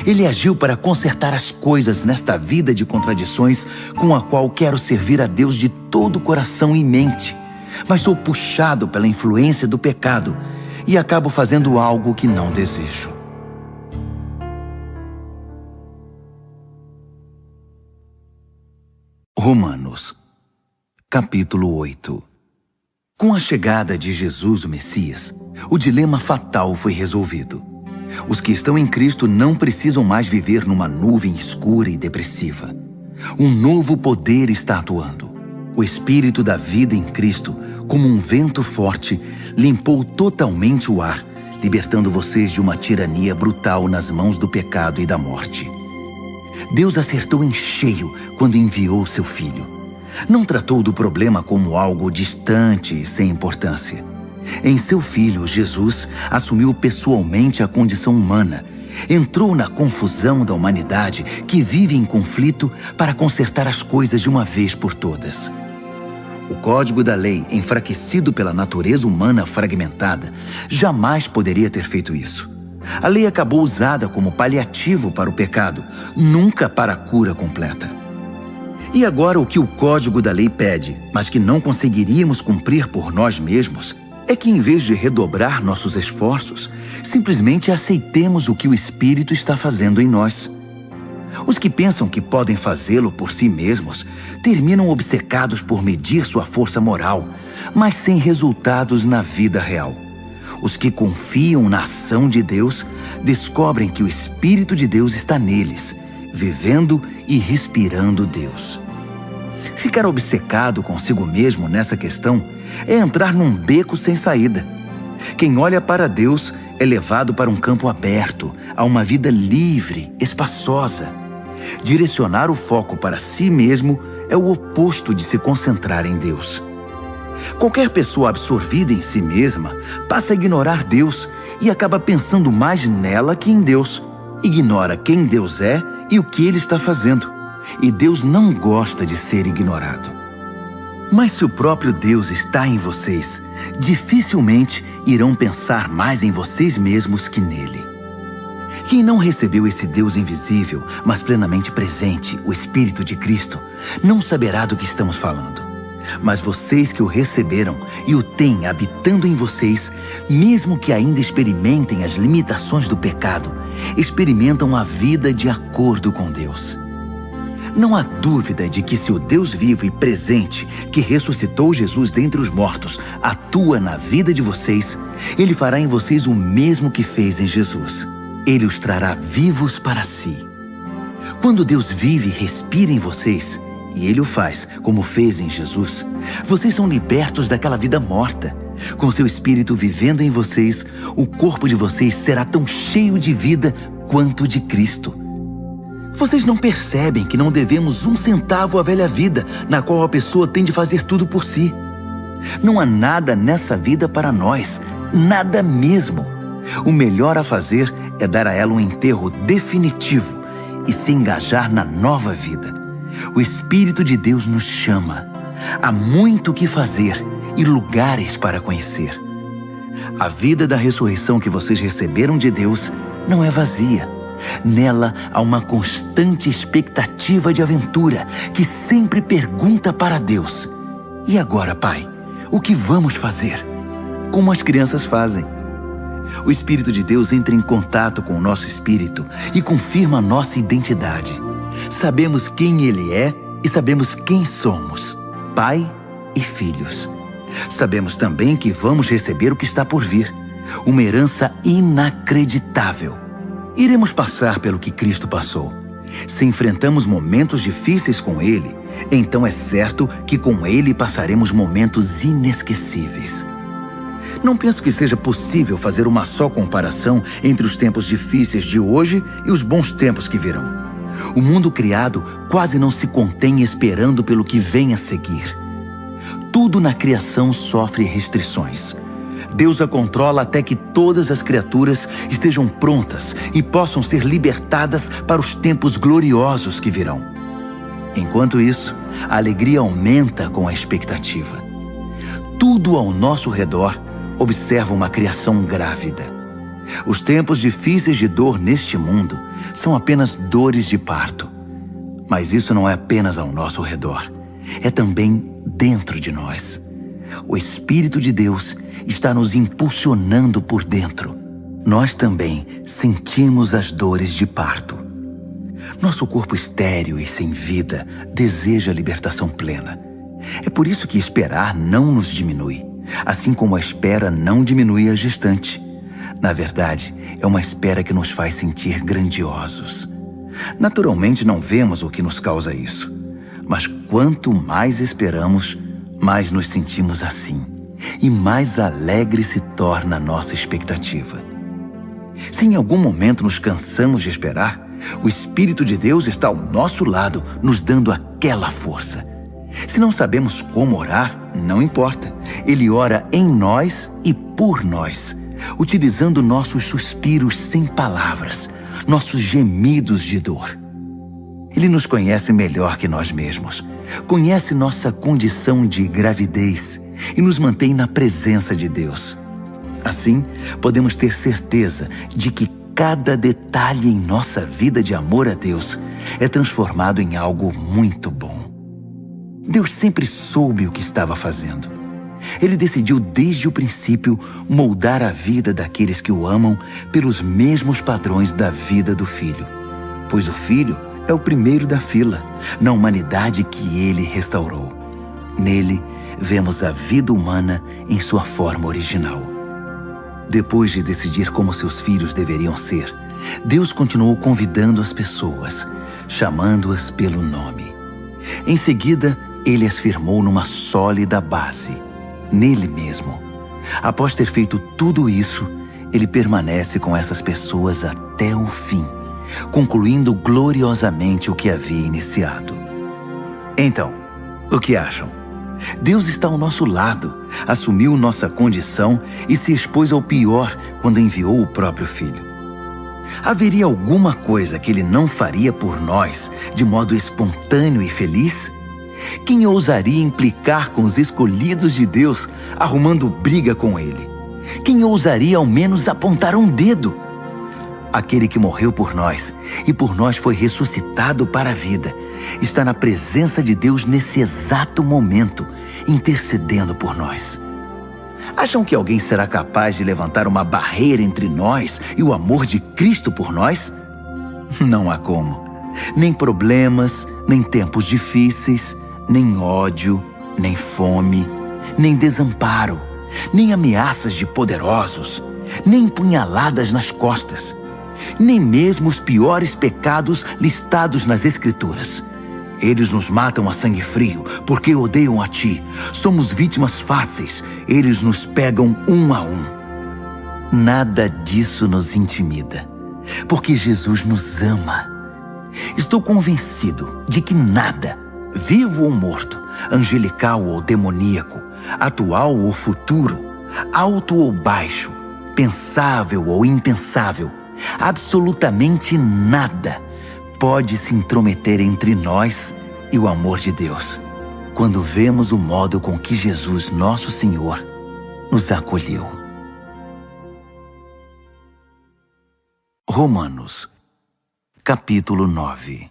Speaker 1: Ele agiu para consertar as coisas nesta vida de contradições com a qual quero servir a Deus de todo o coração e mente, mas sou puxado pela influência do pecado e acabo fazendo algo que não desejo. Romanos, capítulo 8. Com a chegada de Jesus, o Messias, o dilema fatal foi resolvido. Os que estão em Cristo não precisam mais viver numa nuvem escura e depressiva. Um novo poder está atuando. O Espírito da vida em Cristo, como um vento forte, limpou totalmente o ar, libertando vocês de uma tirania brutal nas mãos do pecado e da morte. Deus acertou em cheio quando enviou seu Filho. Não tratou do problema como algo distante e sem importância. Em seu Filho, Jesus assumiu pessoalmente a condição humana, entrou na confusão da humanidade que vive em conflito para consertar as coisas de uma vez por todas. O código da lei, enfraquecido pela natureza humana fragmentada, jamais poderia ter feito isso. A lei acabou usada como paliativo para o pecado, nunca para a cura completa. E agora o que o código da lei pede, mas que não conseguiríamos cumprir por nós mesmos, é que em vez de redobrar nossos esforços, simplesmente aceitemos o que o Espírito está fazendo em nós. Os que pensam que podem fazê-lo por si mesmos terminam obcecados por medir sua força moral, mas sem resultados na vida real. Os que confiam na ação de Deus descobrem que o Espírito de Deus está neles, vivendo e respirando Deus. Ficar obcecado consigo mesmo nessa questão é entrar num beco sem saída. Quem olha para Deus é levado para um campo aberto, a uma vida livre, espaçosa. Direcionar o foco para si mesmo é o oposto de se concentrar em Deus. Qualquer pessoa absorvida em si mesma passa a ignorar Deus e acaba pensando mais nela que em Deus. Ignora quem Deus é e o que Ele está fazendo. E Deus não gosta de ser ignorado. Mas se o próprio Deus está em vocês, dificilmente irão pensar mais em vocês mesmos que nele. Quem não recebeu esse Deus invisível, mas plenamente presente, o Espírito de Cristo, não saberá do que estamos falando. Mas vocês que o receberam e o têm habitando em vocês, mesmo que ainda experimentem as limitações do pecado, experimentam a vida de acordo com Deus. Não há dúvida de que se o Deus vivo e presente, que ressuscitou Jesus dentre os mortos, atua na vida de vocês, Ele fará em vocês o mesmo que fez em Jesus. Ele os trará vivos para si. Quando Deus vive e respira em vocês, e Ele o faz, como fez em Jesus, vocês são libertos daquela vida morta. Com seu Espírito vivendo em vocês, o corpo de vocês será tão cheio de vida quanto de Cristo. Vocês não percebem que não devemos um centavo à velha vida, na qual a pessoa tem de fazer tudo por si? Não há nada nessa vida para nós, nada mesmo. O melhor a fazer é dar a ela um enterro definitivo e se engajar na nova vida. O Espírito de Deus nos chama. Há muito o que fazer e lugares para conhecer. A vida da ressurreição que vocês receberam de Deus não é vazia. Nela há uma constante expectativa de aventura que sempre pergunta para Deus: e agora, Pai, o que vamos fazer? Como as crianças fazem. O Espírito de Deus entra em contato com o nosso espírito e confirma a nossa identidade. Sabemos quem Ele é e sabemos quem somos, Pai e filhos. Sabemos também que vamos receber o que está por vir, uma herança inacreditável. Iremos passar pelo que Cristo passou. Se enfrentamos momentos difíceis com Ele, então é certo que com Ele passaremos momentos inesquecíveis. Não penso que seja possível fazer uma só comparação entre os tempos difíceis de hoje e os bons tempos que virão. O mundo criado quase não se contém esperando pelo que vem a seguir. Tudo na criação sofre restrições. Deus a controla até que todas as criaturas estejam prontas e possam ser libertadas para os tempos gloriosos que virão. Enquanto isso, a alegria aumenta com a expectativa. Tudo ao nosso redor observa uma criação grávida. Os tempos difíceis de dor neste mundo são apenas dores de parto. Mas isso não é apenas ao nosso redor, é também dentro de nós. O Espírito de Deus está nos impulsionando por dentro. Nós também sentimos as dores de parto. Nosso corpo estéril e sem vida deseja a libertação plena. É por isso que esperar não nos diminui, assim como a espera não diminui a gestante. Na verdade, é uma espera que nos faz sentir grandiosos. Naturalmente não vemos o que nos causa isso, mas quanto mais esperamos, mais nos sentimos assim, e mais alegre se torna a nossa expectativa. Se em algum momento nos cansamos de esperar, o Espírito de Deus está ao nosso lado, nos dando aquela força. Se não sabemos como orar, não importa. Ele ora em nós e por nós, utilizando nossos suspiros sem palavras, nossos gemidos de dor. Ele nos conhece melhor que nós mesmos, conhece nossa condição de gravidez e nos mantém na presença de Deus. Assim, podemos ter certeza de que cada detalhe em nossa vida de amor a Deus é transformado em algo muito bom. Deus sempre soube o que estava fazendo. Ele decidiu desde o princípio moldar a vida daqueles que o amam pelos mesmos padrões da vida do Filho, pois o Filho é o primeiro da fila, na humanidade que ele restaurou. Nele, vemos a vida humana em sua forma original. Depois de decidir como seus filhos deveriam ser, Deus continuou convidando as pessoas, chamando-as pelo nome. Em seguida, ele as firmou numa sólida base, nele mesmo. Após ter feito tudo isso, ele permanece com essas pessoas até o fim, concluindo gloriosamente o que havia iniciado. Então, o que acham? Deus está ao nosso lado, assumiu nossa condição e se expôs ao pior quando enviou o próprio Filho. Haveria alguma coisa que ele não faria por nós de modo espontâneo e feliz? Quem ousaria implicar com os escolhidos de Deus, arrumando briga com ele? Quem ousaria ao menos apontar um dedo? Aquele que morreu por nós e por nós foi ressuscitado para a vida, está na presença de Deus nesse exato momento, intercedendo por nós. Acham que alguém será capaz de levantar uma barreira entre nós e o amor de Cristo por nós? Não há como. Nem problemas, nem tempos difíceis, nem ódio, nem fome, nem desamparo, nem ameaças de poderosos, nem punhaladas nas costas, nem mesmo os piores pecados listados nas Escrituras. Eles nos matam a sangue frio, porque odeiam a ti. Somos vítimas fáceis, eles nos pegam um a um. Nada disso nos intimida, porque Jesus nos ama. Estou convencido de que nada, vivo ou morto, angelical ou demoníaco, atual ou futuro, alto ou baixo, pensável ou impensável, absolutamente nada pode se intrometer entre nós e o amor de Deus, quando vemos o modo com que Jesus, nosso Senhor, nos acolheu. Romanos, capítulo 9.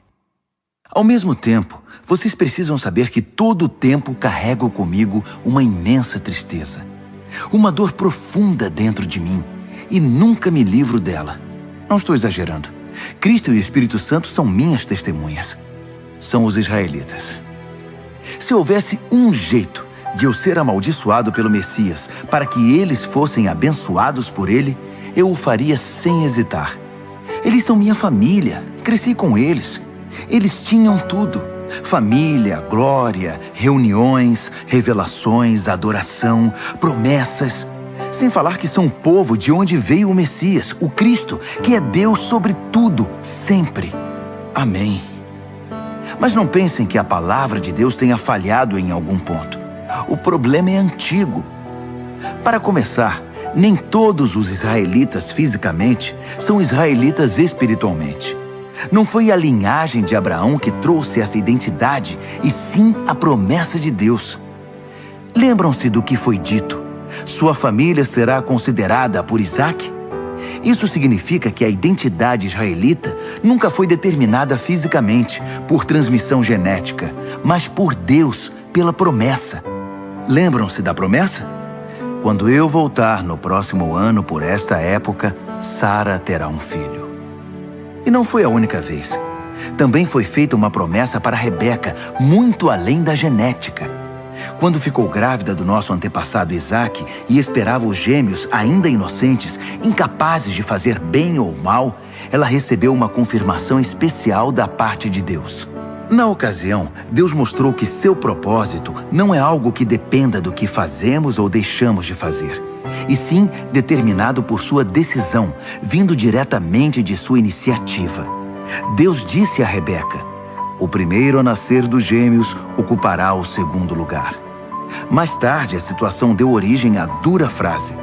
Speaker 1: Ao mesmo tempo, vocês precisam saber que todo o tempo carrego comigo uma imensa tristeza, uma dor profunda dentro de mim, e nunca me livro dela. Não estou exagerando. Cristo e o Espírito Santo são minhas testemunhas. São os israelitas. Se houvesse um jeito de eu ser amaldiçoado pelo Messias para que eles fossem abençoados por ele, eu o faria sem hesitar. Eles são minha família, cresci com eles. Eles tinham tudo: família, glória, reuniões, revelações, adoração, promessas. Sem falar que são o povo de onde veio o Messias, o Cristo, que é Deus sobre tudo, sempre. Amém. Mas não pensem que a palavra de Deus tenha falhado em algum ponto. O problema é antigo. Para começar, nem todos os israelitas fisicamente são israelitas espiritualmente. Não foi a linhagem de Abraão que trouxe essa identidade, e sim a promessa de Deus. Lembram-se do que foi dito? Sua família será considerada por Isaque? Isso significa que a identidade israelita nunca foi determinada fisicamente, por transmissão genética, mas por Deus, pela promessa. Lembram-se da promessa? Quando eu voltar no próximo ano por esta época, Sara terá um filho. E não foi a única vez. Também foi feita uma promessa para Rebeca, muito além da genética. Quando ficou grávida do nosso antepassado Isaque e esperava os gêmeos ainda inocentes, incapazes de fazer bem ou mal, ela recebeu uma confirmação especial da parte de Deus. Na ocasião, Deus mostrou que seu propósito não é algo que dependa do que fazemos ou deixamos de fazer, e sim determinado por sua decisão, vindo diretamente de sua iniciativa. Deus disse a Rebeca: o primeiro a nascer dos gêmeos ocupará o segundo lugar. Mais tarde, a situação deu origem à dura frase: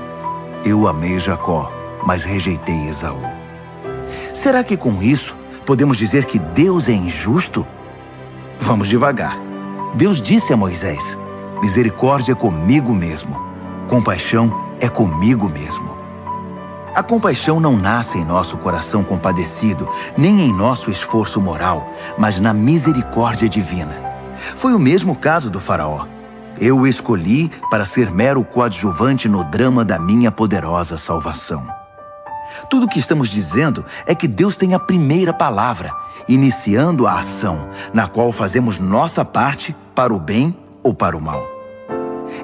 Speaker 1: eu amei Jacó, mas rejeitei Esaú. Será que com isso podemos dizer que Deus é injusto? Vamos devagar. Deus disse a Moisés: misericórdia é comigo mesmo, compaixão é comigo mesmo. A compaixão não nasce em nosso coração compadecido, nem em nosso esforço moral, mas na misericórdia divina. Foi o mesmo caso do faraó. Eu o escolhi para ser mero coadjuvante no drama da minha poderosa salvação. Tudo o que estamos dizendo é que Deus tem a primeira palavra, iniciando a ação, na qual fazemos nossa parte para o bem ou para o mal.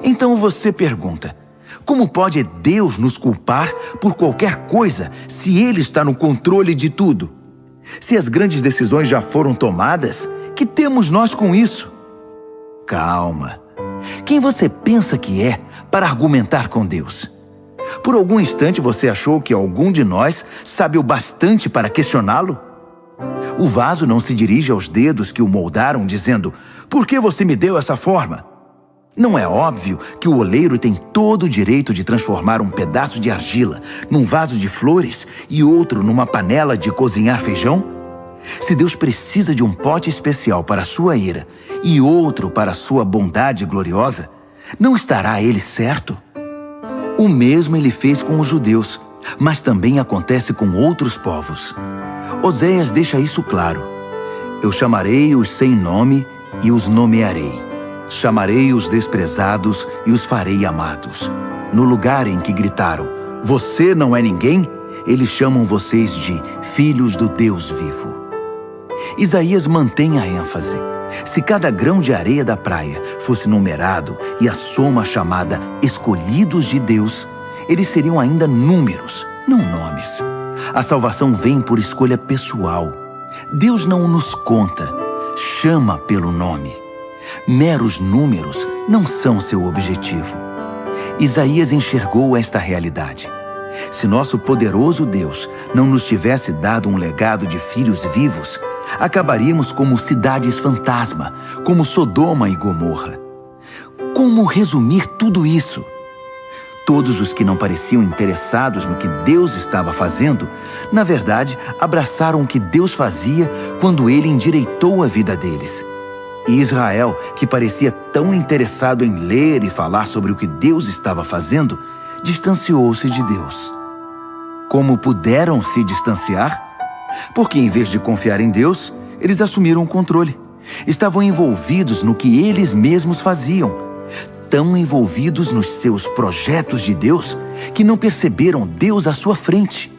Speaker 1: Então você pergunta: como pode Deus nos culpar por qualquer coisa se Ele está no controle de tudo? Se as grandes decisões já foram tomadas, que temos nós com isso? Calma. Quem você pensa que é para argumentar com Deus? Por algum instante você achou que algum de nós sabe o bastante para questioná-lo? O vaso não se dirige aos dedos que o moldaram dizendo: por que você me deu essa forma? Não é óbvio que o oleiro tem todo o direito de transformar um pedaço de argila num vaso de flores e outro numa panela de cozinhar feijão? Se Deus precisa de um pote especial para a sua ira e outro para a sua bondade gloriosa, não estará Ele certo? O mesmo Ele fez com os judeus, mas também acontece com outros povos. Oséias deixa isso claro: eu chamarei os sem nome e os nomearei. Chamarei os desprezados e os farei amados. No lugar em que gritaram: você não é ninguém, eles chamam vocês de filhos do Deus vivo. Isaías mantém a ênfase. Se cada grão de areia da praia fosse numerado e a soma chamada escolhidos de Deus, eles seriam ainda números, não nomes. A salvação vem por escolha pessoal. Deus não nos conta, chama pelo nome. Meros números não são seu objetivo. Isaías enxergou esta realidade. Se nosso poderoso Deus não nos tivesse dado um legado de filhos vivos, acabaríamos como cidades fantasma, como Sodoma e Gomorra. Como resumir tudo isso? Todos os que não pareciam interessados no que Deus estava fazendo, na verdade, abraçaram o que Deus fazia quando Ele endireitou a vida deles. E Israel, que parecia tão interessado em ler e falar sobre o que Deus estava fazendo, distanciou-se de Deus. Como puderam se distanciar? Porque em vez de confiar em Deus, eles assumiram o controle. Estavam envolvidos no que eles mesmos faziam, tão envolvidos nos seus projetos de Deus que não perceberam Deus à sua frente,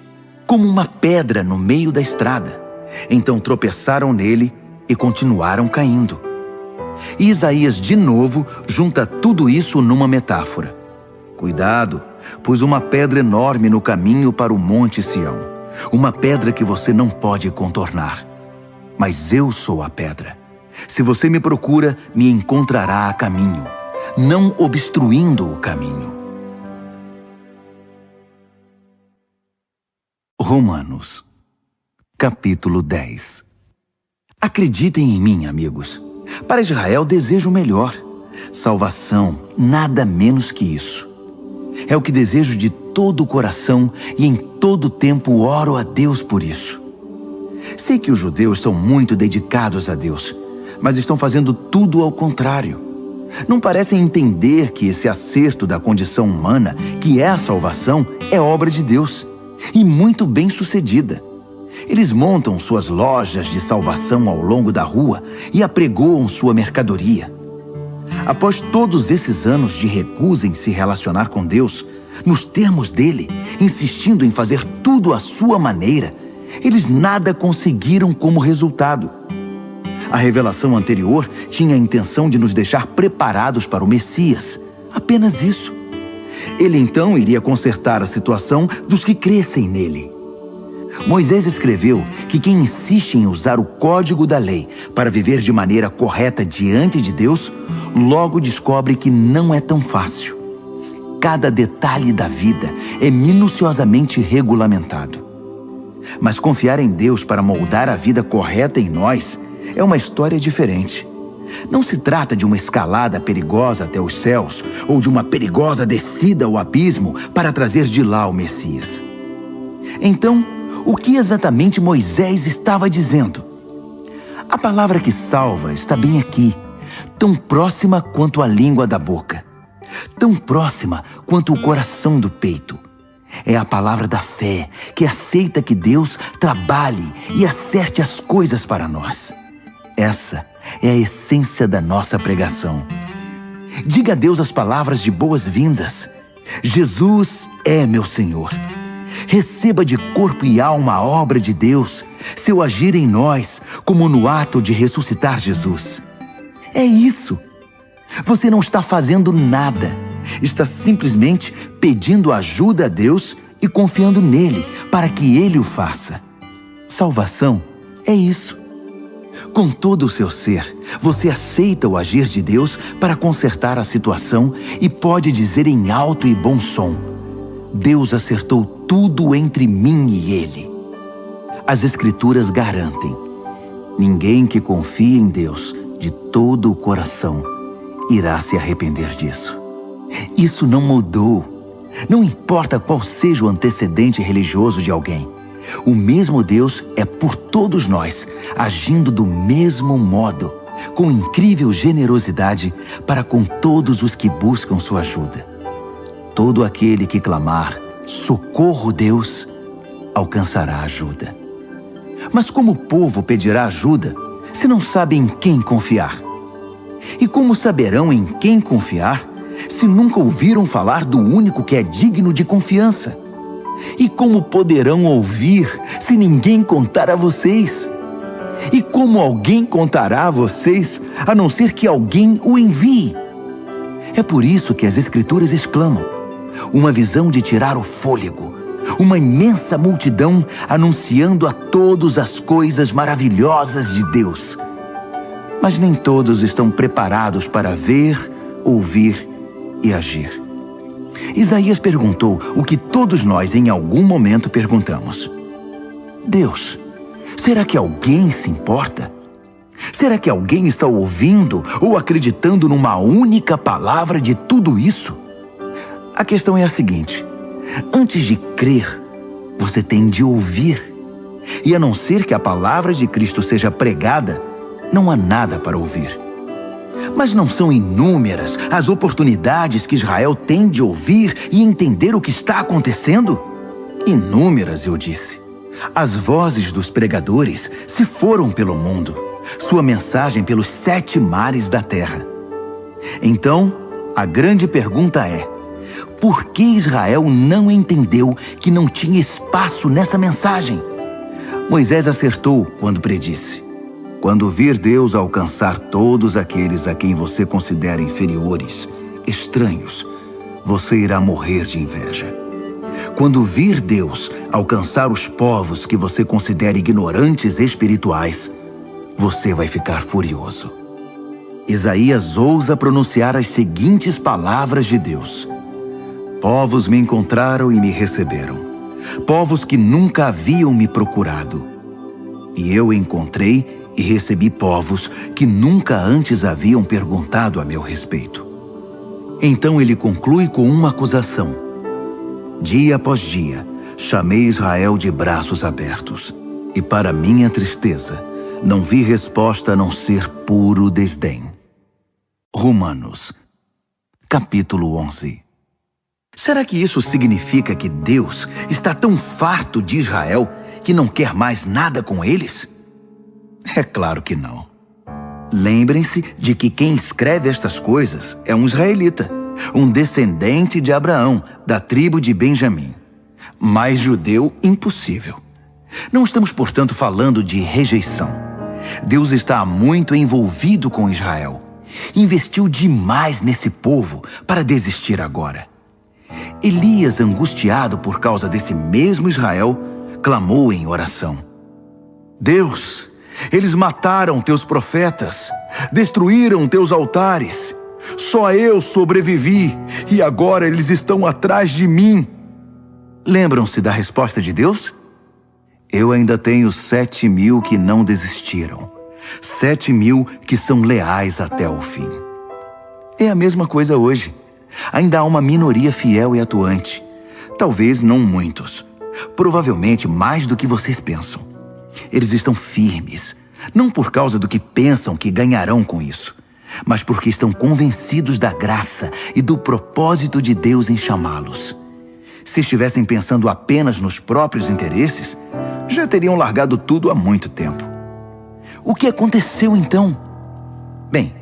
Speaker 1: como uma pedra no meio da estrada. Então tropeçaram nele e continuaram caindo. E Isaías de novo junta tudo isso numa metáfora. Cuidado, pus uma pedra enorme no caminho para o Monte Sião, uma pedra que você não pode contornar. Mas eu sou a pedra. Se você me procura, me encontrará a caminho, não obstruindo o caminho. Romanos, capítulo 10. Acreditem em mim, amigos. Para Israel desejo o melhor. Salvação, nada menos que isso. É o que desejo de todo o coração e em todo tempo oro a Deus por isso. Sei que os judeus são muito dedicados a Deus, mas estão fazendo tudo ao contrário. Não parecem entender que esse acerto da condição humana, que é a salvação, é obra de Deus, e muito bem sucedida. Eles montam suas lojas de salvação ao longo da rua e apregoam sua mercadoria. Após todos esses anos de recusa em se relacionar com Deus, nos termos dele, insistindo em fazer tudo à sua maneira, eles nada conseguiram como resultado. A revelação anterior tinha a intenção de nos deixar preparados para o Messias, apenas isso. Ele então iria consertar a situação dos que crescem nele. Moisés escreveu que quem insiste em usar o código da lei para viver de maneira correta diante de Deus, logo descobre que não é tão fácil. Cada detalhe da vida é minuciosamente regulamentado. Mas confiar em Deus para moldar a vida correta em nós é uma história diferente. Não se trata de uma escalada perigosa até os céus ou de uma perigosa descida ao abismo para trazer de lá o Messias. Então, o que exatamente Moisés estava dizendo? A palavra que salva está bem aqui, tão próxima quanto a língua da boca, tão próxima quanto o coração do peito. É a palavra da fé, que aceita que Deus trabalhe e acerte as coisas para nós. Essa é a essência da nossa pregação. Diga a Deus as palavras de boas-vindas. Jesus é meu Senhor. Receba de corpo e alma a obra de Deus, seu agir em nós, como no ato de ressuscitar Jesus. É isso. Você não está fazendo nada. Está simplesmente pedindo ajuda a Deus e confiando nele para que ele o faça. Salvação é isso. Com todo o seu ser, você aceita o agir de Deus para consertar a situação e pode dizer em alto e bom som: Deus acertou tudo entre mim e ele. As Escrituras garantem: ninguém que confie em Deus de todo o coração irá se arrepender disso. Isso não mudou. Não importa qual seja o antecedente religioso de alguém. O mesmo Deus é por todos nós, agindo do mesmo modo, com incrível generosidade para com todos os que buscam sua ajuda. Todo aquele que clamar, socorro Deus, alcançará ajuda. Mas como o povo pedirá ajuda se não sabe em quem confiar? E como saberão em quem confiar se nunca ouviram falar do único que é digno de confiança? E como poderão ouvir se ninguém contar a vocês? E como alguém contará a vocês, a não ser que alguém o envie? É por isso que as Escrituras exclamam: uma visão de tirar o fôlego, uma imensa multidão anunciando a todos as coisas maravilhosas de Deus. Mas nem todos estão preparados para ver, ouvir e agir. Isaías perguntou o que todos nós em algum momento perguntamos: Deus, será que alguém se importa? Será que alguém está ouvindo ou acreditando numa única palavra de tudo isso? A questão é a seguinte: antes de crer, você tem de ouvir. E a não ser que a palavra de Cristo seja pregada, não há nada para ouvir. Mas não são inúmeras as oportunidades que Israel tem de ouvir e entender o que está acontecendo? Inúmeras, eu disse. As vozes dos pregadores se foram pelo mundo, sua mensagem pelos 7 mares da terra. Então, a grande pergunta é: por que Israel não entendeu que não tinha espaço nessa mensagem? Moisés acertou quando predisse: quando vir Deus alcançar todos aqueles a quem você considera inferiores, estranhos, você irá morrer de inveja. Quando vir Deus alcançar os povos que você considera ignorantes espirituais, você vai ficar furioso. Isaías ousa pronunciar as seguintes palavras de Deus: povos me encontraram e me receberam. povos que nunca haviam me procurado. E eu encontrei e recebi povos que nunca antes haviam perguntado a meu respeito. Então ele conclui com uma acusação. Dia após dia, chamei Israel de braços abertos, e para minha tristeza, não vi resposta a não ser puro desdém. Romanos, capítulo 11. Será que isso significa que Deus está tão farto de Israel que não quer mais nada com eles? É claro que não. Lembrem-se de que quem escreve estas coisas é um israelita, um descendente de Abraão, da tribo de Benjamim. Mais judeu, impossível. Não estamos, portanto, falando de rejeição. Deus está muito envolvido com Israel. Investiu demais nesse povo para desistir agora. Elias, angustiado por causa desse mesmo Israel, clamou em oração. Deus, eles mataram teus profetas, destruíram teus altares. Só eu sobrevivi e agora eles estão atrás de mim. Lembram-se da resposta de Deus? Eu ainda tenho 7.000 que não desistiram. 7.000 que são leais até o fim. É a mesma coisa hoje. Ainda há uma minoria fiel e atuante. Talvez não muitos. Provavelmente mais do que vocês pensam. Eles estão firmes, não por causa do que pensam que ganharão com isso, mas porque estão convencidos da graça e do propósito de Deus em chamá-los. Se estivessem pensando apenas nos próprios interesses, já teriam largado tudo há muito tempo. O que aconteceu então? Bem,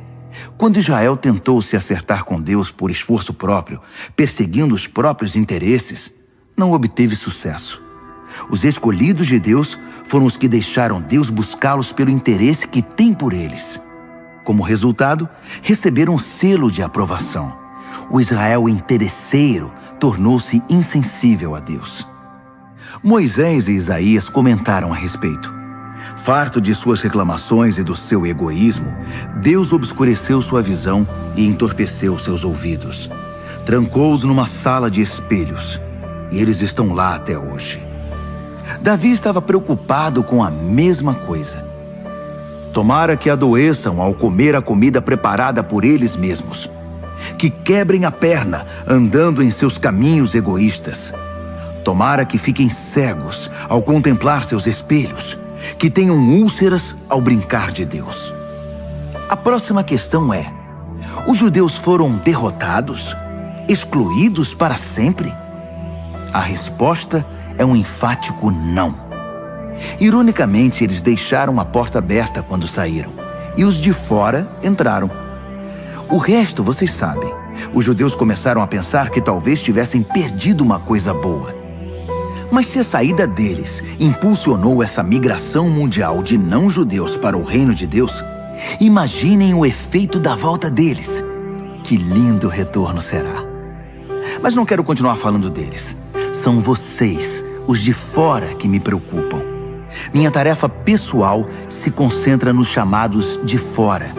Speaker 1: quando Israel tentou se acertar com Deus por esforço próprio, perseguindo os próprios interesses, não obteve sucesso. Os escolhidos de Deus foram os que deixaram Deus buscá-los pelo interesse que tem por eles. Como resultado, receberam o selo de aprovação. O Israel interesseiro tornou-se insensível a Deus. Moisés e Isaías comentaram a respeito. Farto de suas reclamações e do seu egoísmo, Deus obscureceu sua visão e entorpeceu seus ouvidos. Trancou-os numa sala de espelhos, e eles estão lá até hoje. Davi estava preocupado com a mesma coisa. Tomara que adoeçam ao comer a comida preparada por eles mesmos, que quebrem a perna andando em seus caminhos egoístas. Tomara que fiquem cegos ao contemplar seus espelhos, que tenham úlceras ao brincar de Deus. A próxima questão é: os judeus foram derrotados, excluídos para sempre? A resposta é um enfático não. Ironicamente, eles deixaram a porta aberta quando saíram, e os de fora entraram. O resto, vocês sabem. Os judeus começaram a pensar que talvez tivessem perdido uma coisa boa. Mas se a saída deles impulsionou essa migração mundial de não-judeus para o reino de Deus, imaginem o efeito da volta deles. Que lindo retorno será! Mas não quero continuar falando deles. São vocês, os de fora, que me preocupam. Minha tarefa pessoal se concentra nos chamados de fora.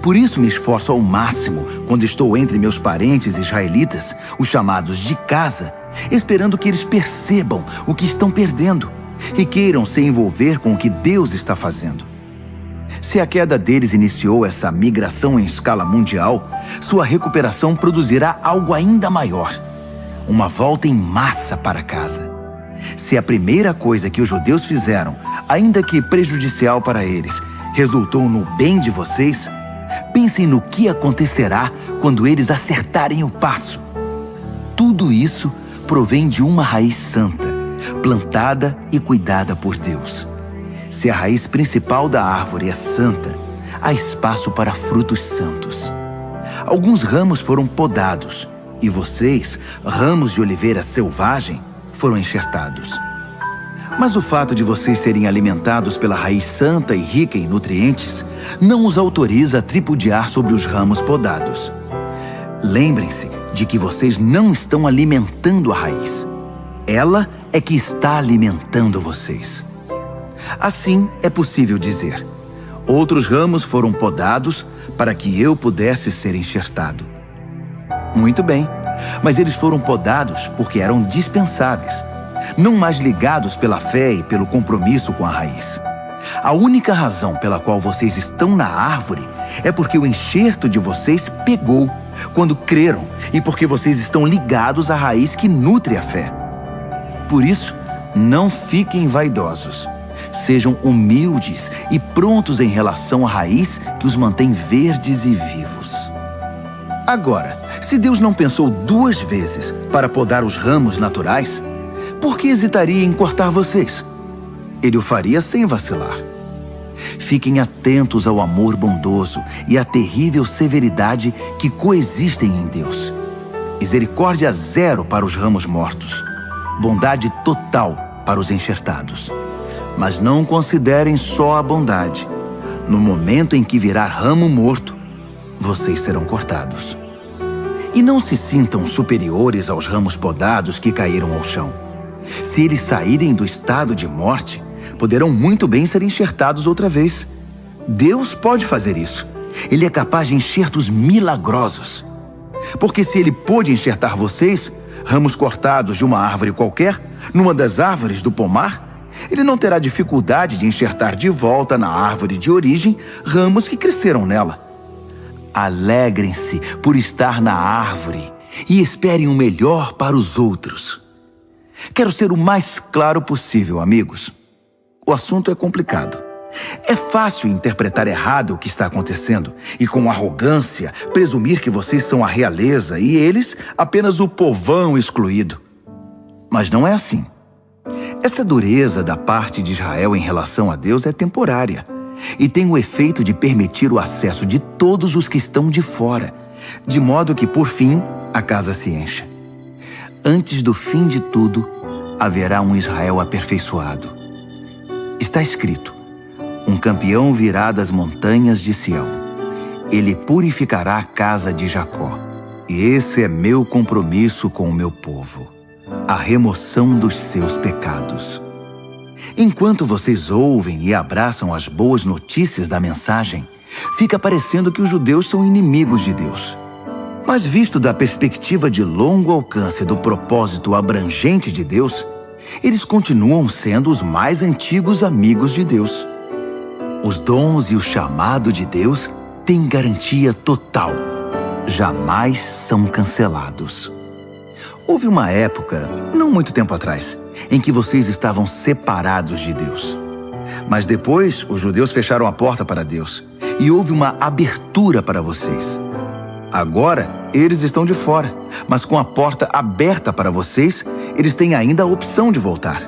Speaker 1: Por isso me esforço ao máximo quando estou entre meus parentes israelitas, os chamados de casa, esperando que eles percebam o que estão perdendo e queiram se envolver com o que Deus está fazendo. Se a queda deles iniciou essa migração em escala mundial, sua recuperação produzirá algo ainda maior: uma volta em massa para casa. Se a primeira coisa que os judeus fizeram, ainda que prejudicial para eles, resultou no bem de vocês, pensem no que acontecerá quando eles acertarem o passo. Tudo isso provém de uma raiz santa, plantada e cuidada por Deus. Se a raiz principal da árvore é santa, há espaço para frutos santos. Alguns ramos foram podados, e vocês, ramos de oliveira selvagem, foram enxertados. Mas o fato de vocês serem alimentados pela raiz santa e rica em nutrientes não os autoriza a tripudiar sobre os ramos podados. Lembrem-se de que vocês não estão alimentando a raiz. Ela é que está alimentando vocês. Assim é possível dizer: outros ramos foram podados para que eu pudesse ser enxertado. Muito bem, mas eles foram podados porque eram dispensáveis. não mais ligados pela fé e pelo compromisso com a raiz. A única razão pela qual vocês estão na árvore é porque o enxerto de vocês pegou quando creram e porque vocês estão ligados à raiz que nutre a fé. Por isso, não fiquem vaidosos. Sejam humildes e prontos em relação à raiz que os mantém verdes e vivos. Agora, se Deus não pensou 2 vezes para podar os ramos naturais, por que hesitaria em cortar vocês? Ele o faria sem vacilar. Fiquem atentos ao amor bondoso e à terrível severidade que coexistem em Deus. Misericórdia zero para os ramos mortos. Bondade total para os enxertados. Mas não considerem só a bondade. No momento em que virar ramo morto, vocês serão cortados. E não se sintam superiores aos ramos podados que caíram ao chão. Se eles saírem do estado de morte, poderão muito bem ser enxertados outra vez. Deus pode fazer isso. Ele é capaz de enxertos milagrosos. Porque se ele pôde enxertar vocês, ramos cortados de uma árvore qualquer, numa das árvores do pomar, ele não terá dificuldade de enxertar de volta na árvore de origem ramos que cresceram nela. Alegrem-se por estar na árvore e esperem o melhor para os outros. Quero ser o mais claro possível, amigos. O assunto é complicado. É fácil interpretar errado o que está acontecendo e, com arrogância, presumir que vocês são a realeza e eles apenas o povão excluído. Mas não é assim. Essa dureza da parte de Israel em relação a Deus é temporária e tem o efeito de permitir o acesso de todos os que estão de fora, de modo que, por fim, a casa se encha. Antes do fim de tudo, haverá um Israel aperfeiçoado. Está escrito: um campeão virá das montanhas de Sião. Ele purificará a casa de Jacó. E esse é meu compromisso com o meu povo, a remoção dos seus pecados. Enquanto vocês ouvem e abraçam as boas notícias da mensagem, fica parecendo que os judeus são inimigos de Deus. Mas visto da perspectiva de longo alcance do propósito abrangente de Deus, eles continuam sendo os mais antigos amigos de Deus. Os dons e o chamado de Deus têm garantia total. Jamais são cancelados. Houve uma época, não muito tempo atrás, em que vocês estavam separados de Deus. Mas depois, os judeus fecharam a porta para Deus e houve uma abertura para vocês. Agora, eles estão de fora, mas com a porta aberta para vocês, eles têm ainda a opção de voltar.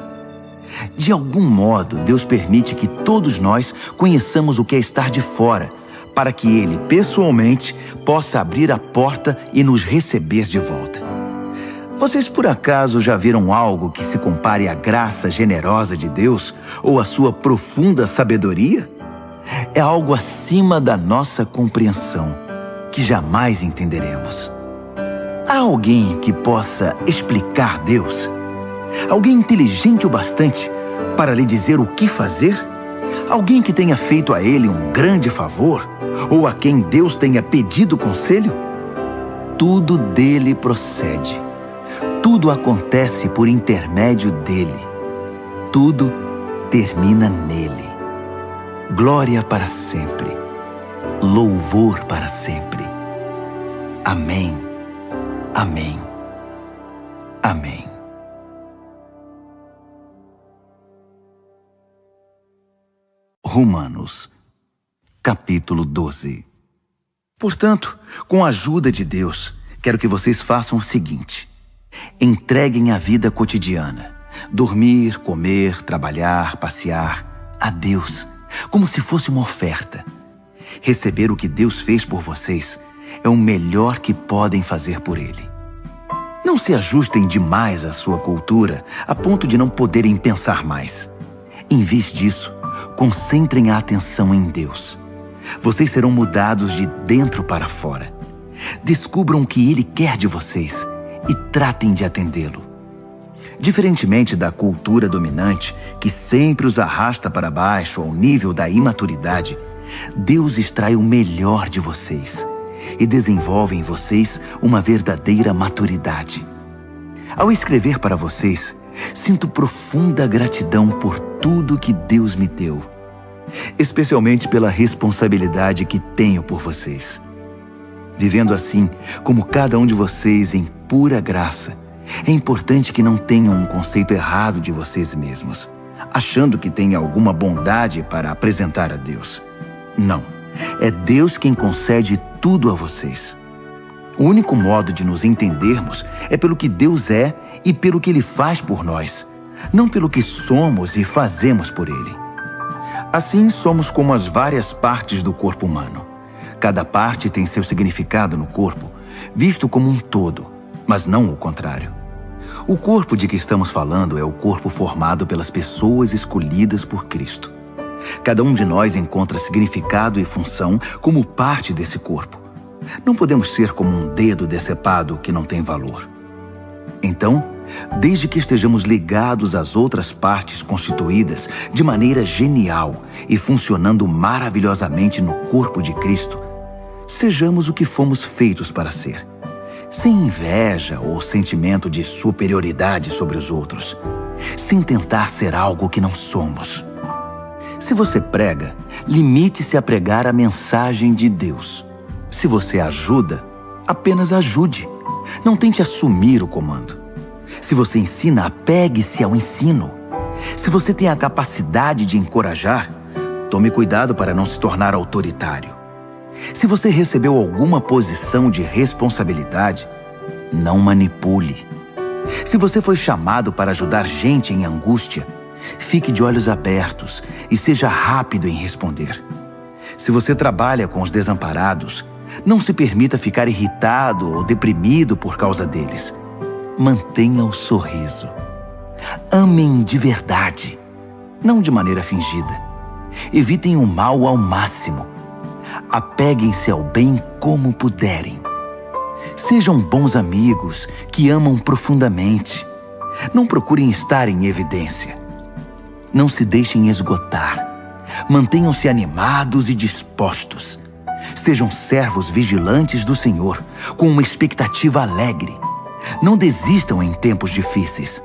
Speaker 1: De algum modo, Deus permite que todos nós conheçamos o que é estar de fora, para que Ele, pessoalmente, possa abrir a porta e nos receber de volta. Vocês, por acaso, já viram algo que se compare à graça generosa de Deus ou à sua profunda sabedoria? É algo acima da nossa compreensão, que jamais entenderemos. Há alguém que possa explicar Deus? Alguém inteligente o bastante para lhe dizer o que fazer? Alguém que tenha feito a ele um grande favor? Ou a quem Deus tenha pedido conselho? Tudo dele procede. Tudo acontece por intermédio dele. Tudo termina nele. Glória para sempre. Louvor para sempre. Amém. Amém. Amém. Romanos, capítulo 12. Portanto, com a ajuda de Deus, quero que vocês façam o seguinte: entreguem a vida cotidiana, dormir, comer, trabalhar, passear, a Deus, como se fosse uma oferta. Receber o que Deus fez por vocês é o melhor que podem fazer por Ele. Não se ajustem demais à sua cultura, a ponto de não poderem pensar mais. Em vez disso, concentrem a atenção em Deus. Vocês serão mudados de dentro para fora. Descubram o que Ele quer de vocês e tratem de atendê-lo. Diferentemente da cultura dominante, que sempre os arrasta para baixo ao nível da imaturidade, Deus extrai o melhor de vocês e desenvolve em vocês uma verdadeira maturidade. Ao escrever para vocês, sinto profunda gratidão por tudo que Deus me deu, especialmente pela responsabilidade que tenho por vocês. Vivendo assim, como cada um de vocês em pura graça, é importante que não tenham um conceito errado de vocês mesmos, achando que têm alguma bondade para apresentar a Deus. Não, é Deus quem concede tudo a vocês. O único modo de nos entendermos é pelo que Deus é e pelo que Ele faz por nós, não pelo que somos e fazemos por Ele. Assim, somos como as várias partes do corpo humano. Cada parte tem seu significado no corpo, visto como um todo, mas não o contrário. O corpo de que estamos falando é o corpo formado pelas pessoas escolhidas por Cristo. Cada um de nós encontra significado e função como parte desse corpo. Não podemos ser como um dedo decepado que não tem valor. Então, desde que estejamos ligados às outras partes constituídas de maneira genial e funcionando maravilhosamente no corpo de Cristo, sejamos o que fomos feitos para ser, sem inveja ou sentimento de superioridade sobre os outros, sem tentar ser algo que não somos. Se você prega, limite-se a pregar a mensagem de Deus. Se você ajuda, apenas ajude. Não tente assumir o comando. Se você ensina, apegue-se ao ensino. Se você tem a capacidade de encorajar, tome cuidado para não se tornar autoritário. Se você recebeu alguma posição de responsabilidade, não manipule. Se você foi chamado para ajudar gente em angústia, fique de olhos abertos e seja rápido em responder. Se você trabalha com os desamparados, não se permita ficar irritado ou deprimido por causa deles. Mantenha o sorriso. Amem de verdade, não de maneira fingida. Evitem o mal ao máximo. Apeguem-se ao bem como puderem. Sejam bons amigos que amam profundamente. Não procurem estar em evidência. Não se deixem esgotar. Mantenham-se animados e dispostos. Sejam servos vigilantes do Senhor, com uma expectativa alegre. Não desistam em tempos difíceis,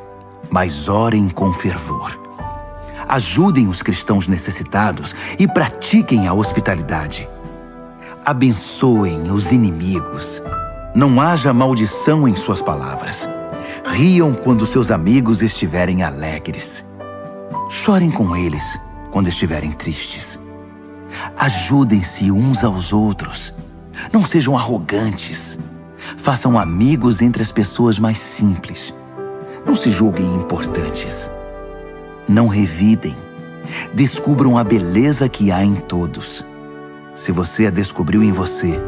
Speaker 1: mas orem com fervor. Ajudem os cristãos necessitados e pratiquem a hospitalidade. Abençoem os inimigos. Não haja maldição em suas palavras. Riam quando seus amigos estiverem alegres. Chorem com eles quando estiverem tristes. Ajudem-se uns aos outros. Não sejam arrogantes. Façam amigos entre as pessoas mais simples. Não se julguem importantes. Não revidem. Descubram a beleza que há em todos. Se você a descobriu em você,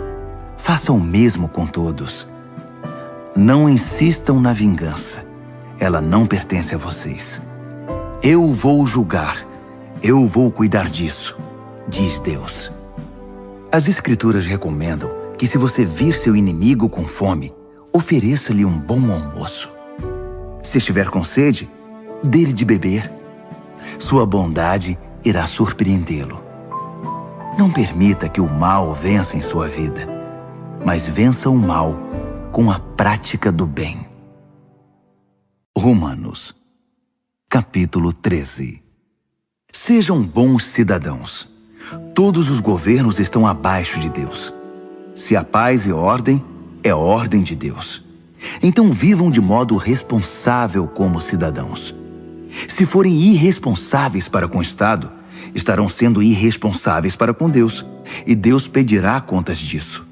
Speaker 1: faça o mesmo com todos. Não insistam na vingança. Ela não pertence a vocês. Eu vou julgar. Eu vou cuidar disso, diz Deus. As Escrituras recomendam que, se você vir seu inimigo com fome, ofereça-lhe um bom almoço. Se estiver com sede, dê-lhe de beber. Sua bondade irá surpreendê-lo. Não permita que o mal vença em sua vida, mas vença o mal com a prática do bem. Romanos, capítulo 13. Sejam bons cidadãos. Todos os governos estão abaixo de Deus. Se há paz e ordem, é ordem de Deus. Então vivam de modo responsável como cidadãos. Se forem irresponsáveis para com o Estado, estarão sendo irresponsáveis para com Deus, e Deus pedirá contas disso.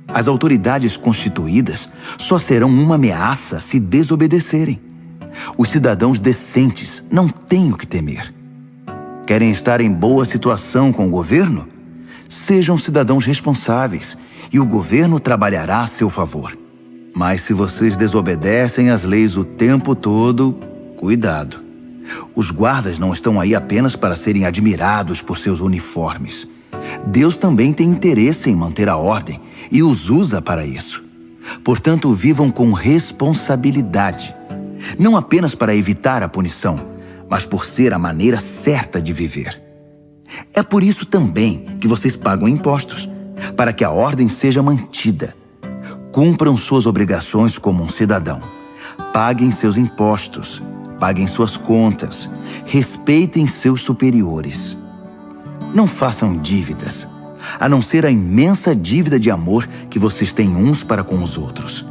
Speaker 1: As autoridades constituídas só serão uma ameaça se desobedecerem. Os cidadãos decentes não têm o que temer. Querem estar em boa situação com o governo? Sejam cidadãos responsáveis, e o governo trabalhará a seu favor. Mas se vocês desobedecem às leis o tempo todo, cuidado. Os guardas não estão aí apenas para serem admirados por seus uniformes. Deus também tem interesse em manter a ordem e os usa para isso. Portanto, vivam com responsabilidade, não apenas para evitar a punição, mas por ser a maneira certa de viver. É por isso também que vocês pagam impostos, para que a ordem seja mantida. Cumpram suas obrigações como um cidadão. Paguem seus impostos, paguem suas contas, respeitem seus superiores. Não façam dívidas, a não ser a imensa dívida de amor que vocês têm uns para com os outros.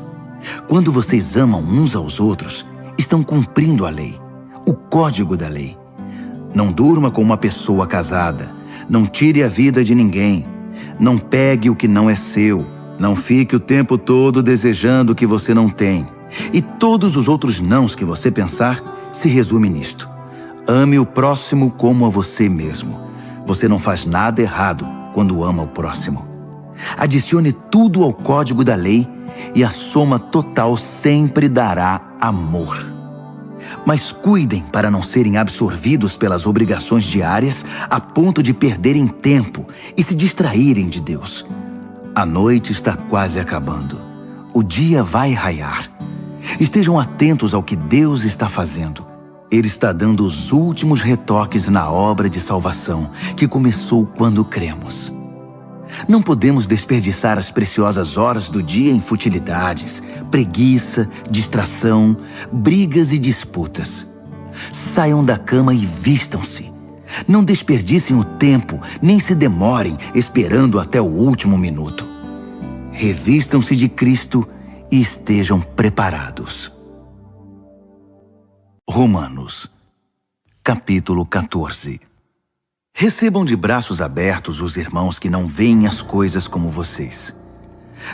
Speaker 1: Quando vocês amam uns aos outros, estão cumprindo a lei, o código da lei. Não durma com uma pessoa casada, não tire a vida de ninguém, não pegue o que não é seu, não fique o tempo todo desejando o que você não tem. E todos os outros nãos que você pensar se resume nisto. Ame o próximo como a você mesmo. Você não faz nada errado quando ama o próximo. Adicione tudo ao código da lei e a soma total sempre dará amor. Mas cuidem para não serem absorvidos pelas obrigações diárias a ponto de perderem tempo e se distraírem de Deus. A noite está quase acabando. O dia vai raiar. Estejam atentos ao que Deus está fazendo. Ele está dando os últimos retoques na obra de salvação que começou quando cremos. Não podemos desperdiçar as preciosas horas do dia em futilidades, preguiça, distração, brigas e disputas. Saiam da cama e vistam-se. Não desperdicem o tempo, nem se demorem esperando até o último minuto. Revistam-se de Cristo e estejam preparados. Romanos, capítulo 14. Recebam de braços abertos os irmãos que não veem as coisas como vocês.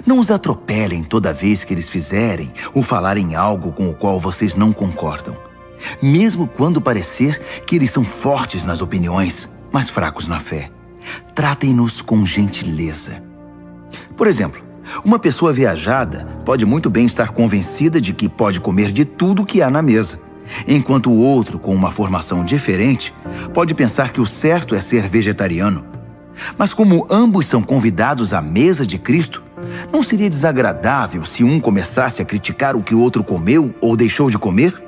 Speaker 1: Não os atropelem toda vez que eles fizerem ou falarem algo com o qual vocês não concordam, mesmo quando parecer que eles são fortes nas opiniões, mas fracos na fé. Tratem-nos com gentileza. Por exemplo, uma pessoa viajada pode muito bem estar convencida de que pode comer de tudo que há na mesa, enquanto o outro, com uma formação diferente, pode pensar que o certo é ser vegetariano. Mas como ambos são convidados à mesa de Cristo, não seria desagradável se um começasse a criticar o que o outro comeu ou deixou de comer?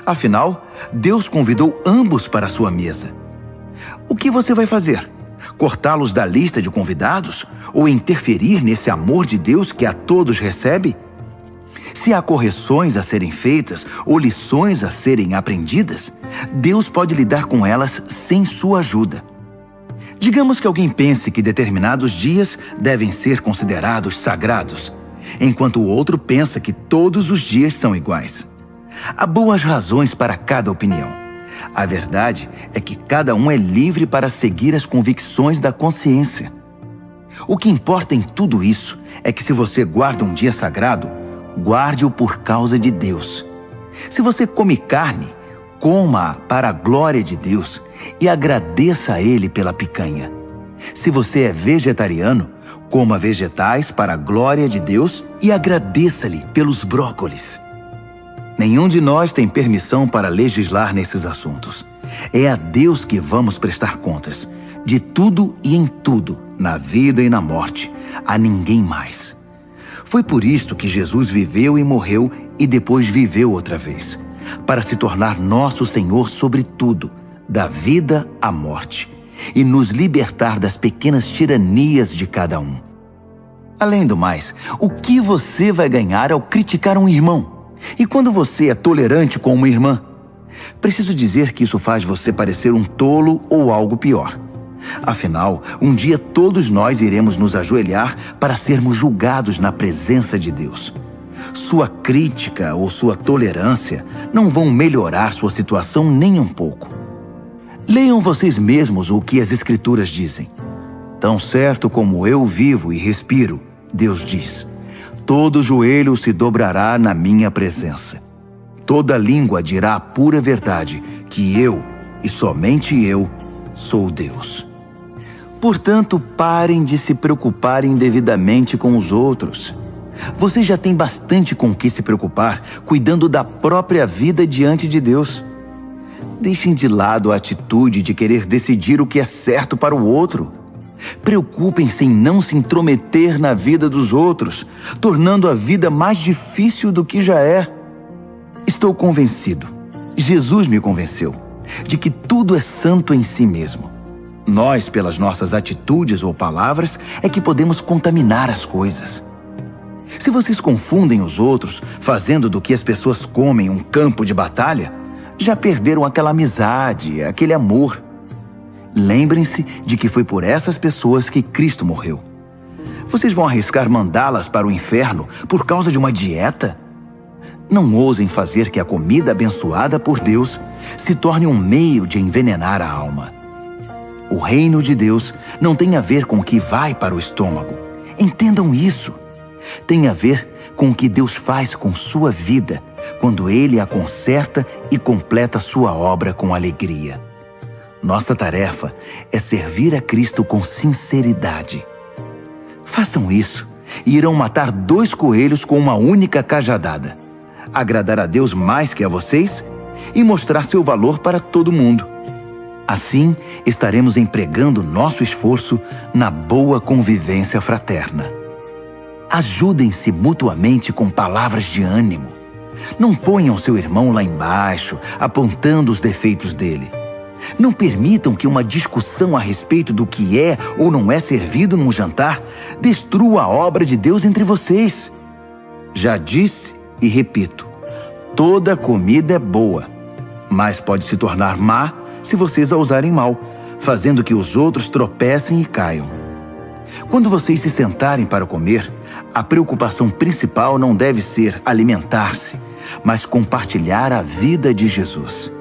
Speaker 1: Afinal, Deus convidou ambos para a sua mesa. O que você vai fazer? Cortá-los da lista de convidados? Ou interferir nesse amor de Deus que a todos recebe? Se há correções a serem feitas ou lições a serem aprendidas, Deus pode lidar com elas sem sua ajuda. Digamos que alguém pense que determinados dias devem ser considerados sagrados, enquanto o outro pensa que todos os dias são iguais. Há boas razões para cada opinião. A verdade é que cada um é livre para seguir as convicções da consciência. O que importa em tudo isso é que se você guarda um dia sagrado, guarde-o por causa de Deus. Se você come carne, coma-a para a glória de Deus e agradeça a Ele pela picanha. Se você é vegetariano, coma vegetais para a glória de Deus e agradeça-lhe pelos brócolis. Nenhum de nós tem permissão para legislar nesses assuntos. É a Deus que vamos prestar contas, de tudo e em tudo, na vida e na morte, a ninguém mais. Foi por isto que Jesus viveu e morreu e depois viveu outra vez, para se tornar nosso Senhor sobre tudo, da vida à morte, e nos libertar das pequenas tiranias de cada um. Além do mais, o que você vai ganhar ao criticar um irmão? E quando você é tolerante com uma irmã? Preciso dizer que isso faz você parecer um tolo ou algo pior. Afinal, um dia todos nós iremos nos ajoelhar para sermos julgados na presença de Deus. Sua crítica ou sua tolerância não vão melhorar sua situação nem um pouco. Leiam vocês mesmos o que as Escrituras dizem. Tão certo como eu vivo e respiro, Deus diz, todo joelho se dobrará na minha presença. Toda língua dirá a pura verdade, que eu, e somente eu, sou Deus. Portanto, parem de se preocupar indevidamente com os outros. Você já tem bastante com o que se preocupar, cuidando da própria vida diante de Deus. Deixem de lado a atitude de querer decidir o que é certo para o outro. Preocupem-se em não se intrometer na vida dos outros, tornando a vida mais difícil do que já é. Estou convencido, Jesus me convenceu, de que tudo é santo em si mesmo. Nós, pelas nossas atitudes ou palavras, é que podemos contaminar as coisas. Se vocês confundem os outros, fazendo do que as pessoas comem um campo de batalha, Já perderam aquela amizade, aquele amor. Lembrem-se de que foi por essas pessoas que Cristo morreu. Vocês vão arriscar mandá-las para o inferno por causa de uma dieta? Não ousem fazer que a comida abençoada por Deus se torne um meio de envenenar a alma. O reino de Deus não tem a ver com o que vai para o estômago. Entendam isso. Tem a ver com o que Deus faz com sua vida quando Ele a conserta e completa sua obra com alegria. Nossa tarefa é servir a Cristo com sinceridade. Façam isso e irão matar 2 coelhos com uma única cajadada. Agradar a Deus mais que a vocês e mostrar seu valor para todo mundo. Assim, estaremos empregando nosso esforço na boa convivência fraterna. Ajudem-se mutuamente com palavras de ânimo. Não ponham seu irmão lá embaixo, apontando os defeitos dele. Não permitam que uma discussão a respeito do que é ou não é servido num jantar destrua a obra de Deus entre vocês. Já disse e repito, toda comida é boa, mas pode se tornar má se vocês a usarem mal, fazendo que os outros tropecem e caiam. Quando vocês se sentarem para comer, a preocupação principal não deve ser alimentar-se, mas compartilhar a vida de Jesus.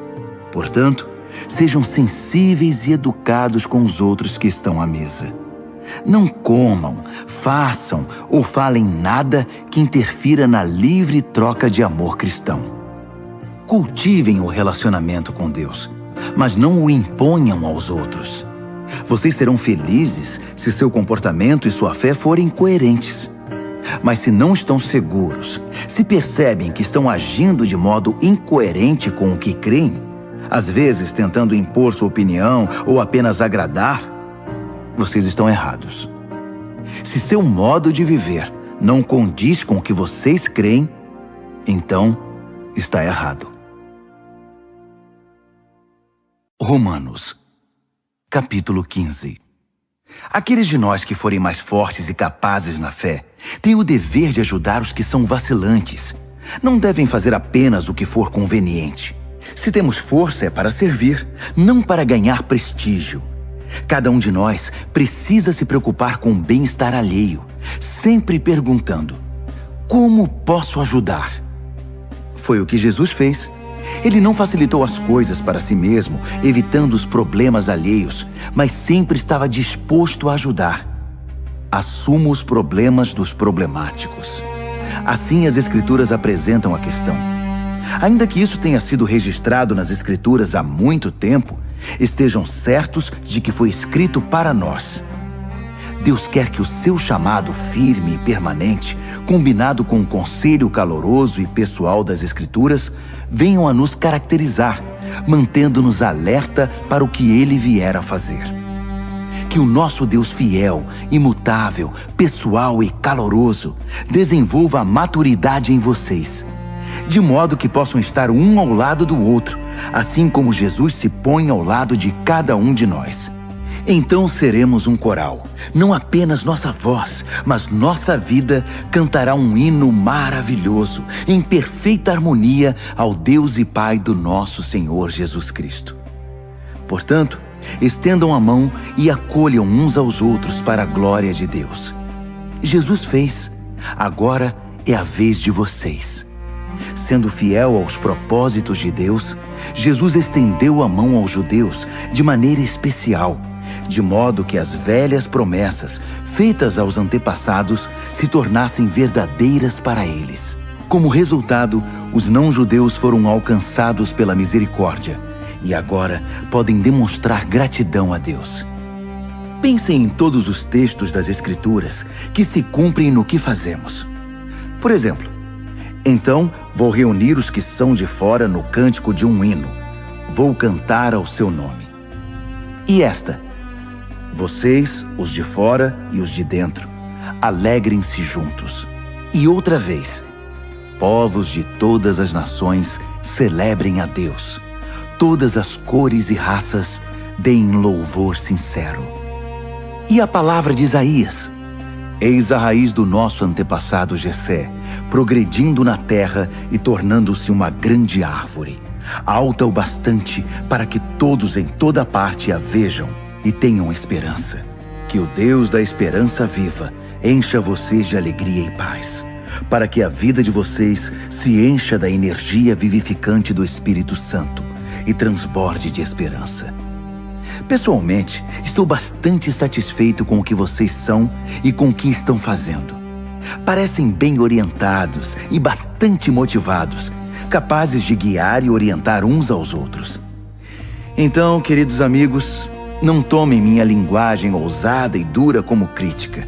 Speaker 1: Portanto, sejam sensíveis e educados com os outros que estão à mesa. Não comam, façam ou falem nada que interfira na livre troca de amor cristão. Cultivem o relacionamento com Deus, mas não o imponham aos outros. Vocês serão felizes se seu comportamento e sua fé forem coerentes. Mas se não estão seguros, se percebem que estão agindo de modo incoerente com o que creem, às vezes tentando impor sua opinião ou apenas agradar, vocês estão errados. Se seu modo de viver não condiz com o que vocês creem, então está errado. Romanos, capítulo 15. Aqueles de nós que forem mais fortes e capazes na fé têm o dever de ajudar os que são vacilantes. Não devem fazer apenas o que for conveniente. Se temos força é para servir, não para ganhar prestígio. Cada um de nós precisa se preocupar com o bem-estar alheio, sempre perguntando: como posso ajudar? Foi o que Jesus fez. Ele não facilitou as coisas para si mesmo, evitando os problemas alheios, mas sempre estava disposto a ajudar. Assuma os problemas dos problemáticos. Assim as Escrituras apresentam a questão. Ainda que isso tenha sido registrado nas Escrituras há muito tempo, estejam certos de que foi escrito para nós. Deus quer que o seu chamado firme e permanente, combinado com o conselho caloroso e pessoal das Escrituras, venham a nos caracterizar, mantendo-nos alerta para o que Ele vier a fazer. Que o nosso Deus fiel, imutável, pessoal e caloroso desenvolva a maturidade em vocês, de modo que possam estar um ao lado do outro, assim como Jesus se põe ao lado de cada um de nós. Então seremos um coral. Não apenas nossa voz, mas nossa vida cantará um hino maravilhoso, em perfeita harmonia ao Deus e Pai do nosso Senhor Jesus Cristo. Portanto, estendam a mão e acolham uns aos outros para a glória de Deus. Jesus fez. Agora é a vez de vocês. Sendo fiel aos propósitos de Deus, Jesus estendeu a mão aos judeus de maneira especial, de modo que as velhas promessas feitas aos antepassados se tornassem verdadeiras para eles. Como resultado, os não-judeus foram alcançados pela misericórdia e agora podem demonstrar gratidão a Deus. Pensem em todos os textos das Escrituras que se cumprem no que fazemos. Por exemplo, então vou reunir os que são de fora no cântico de um hino. Vou cantar ao seu nome. E esta: vocês, os de fora e os de dentro, alegrem-se juntos. E outra vez: povos de todas as nações, celebrem a Deus. Todas as cores e raças, deem louvor sincero. E a palavra de Isaías: eis a raiz do nosso antepassado Jessé, progredindo na terra e tornando-se uma grande árvore, alta o bastante para que todos em toda parte a vejam e tenham esperança. Que o Deus da esperança viva encha vocês de alegria e paz, para que a vida de vocês se encha da energia vivificante do Espírito Santo e transborde de esperança. Pessoalmente, estou bastante satisfeito com o que vocês são e com o que estão fazendo. Parecem bem orientados e bastante motivados, capazes de guiar e orientar uns aos outros. Então, queridos amigos, não tomem minha linguagem ousada e dura como crítica.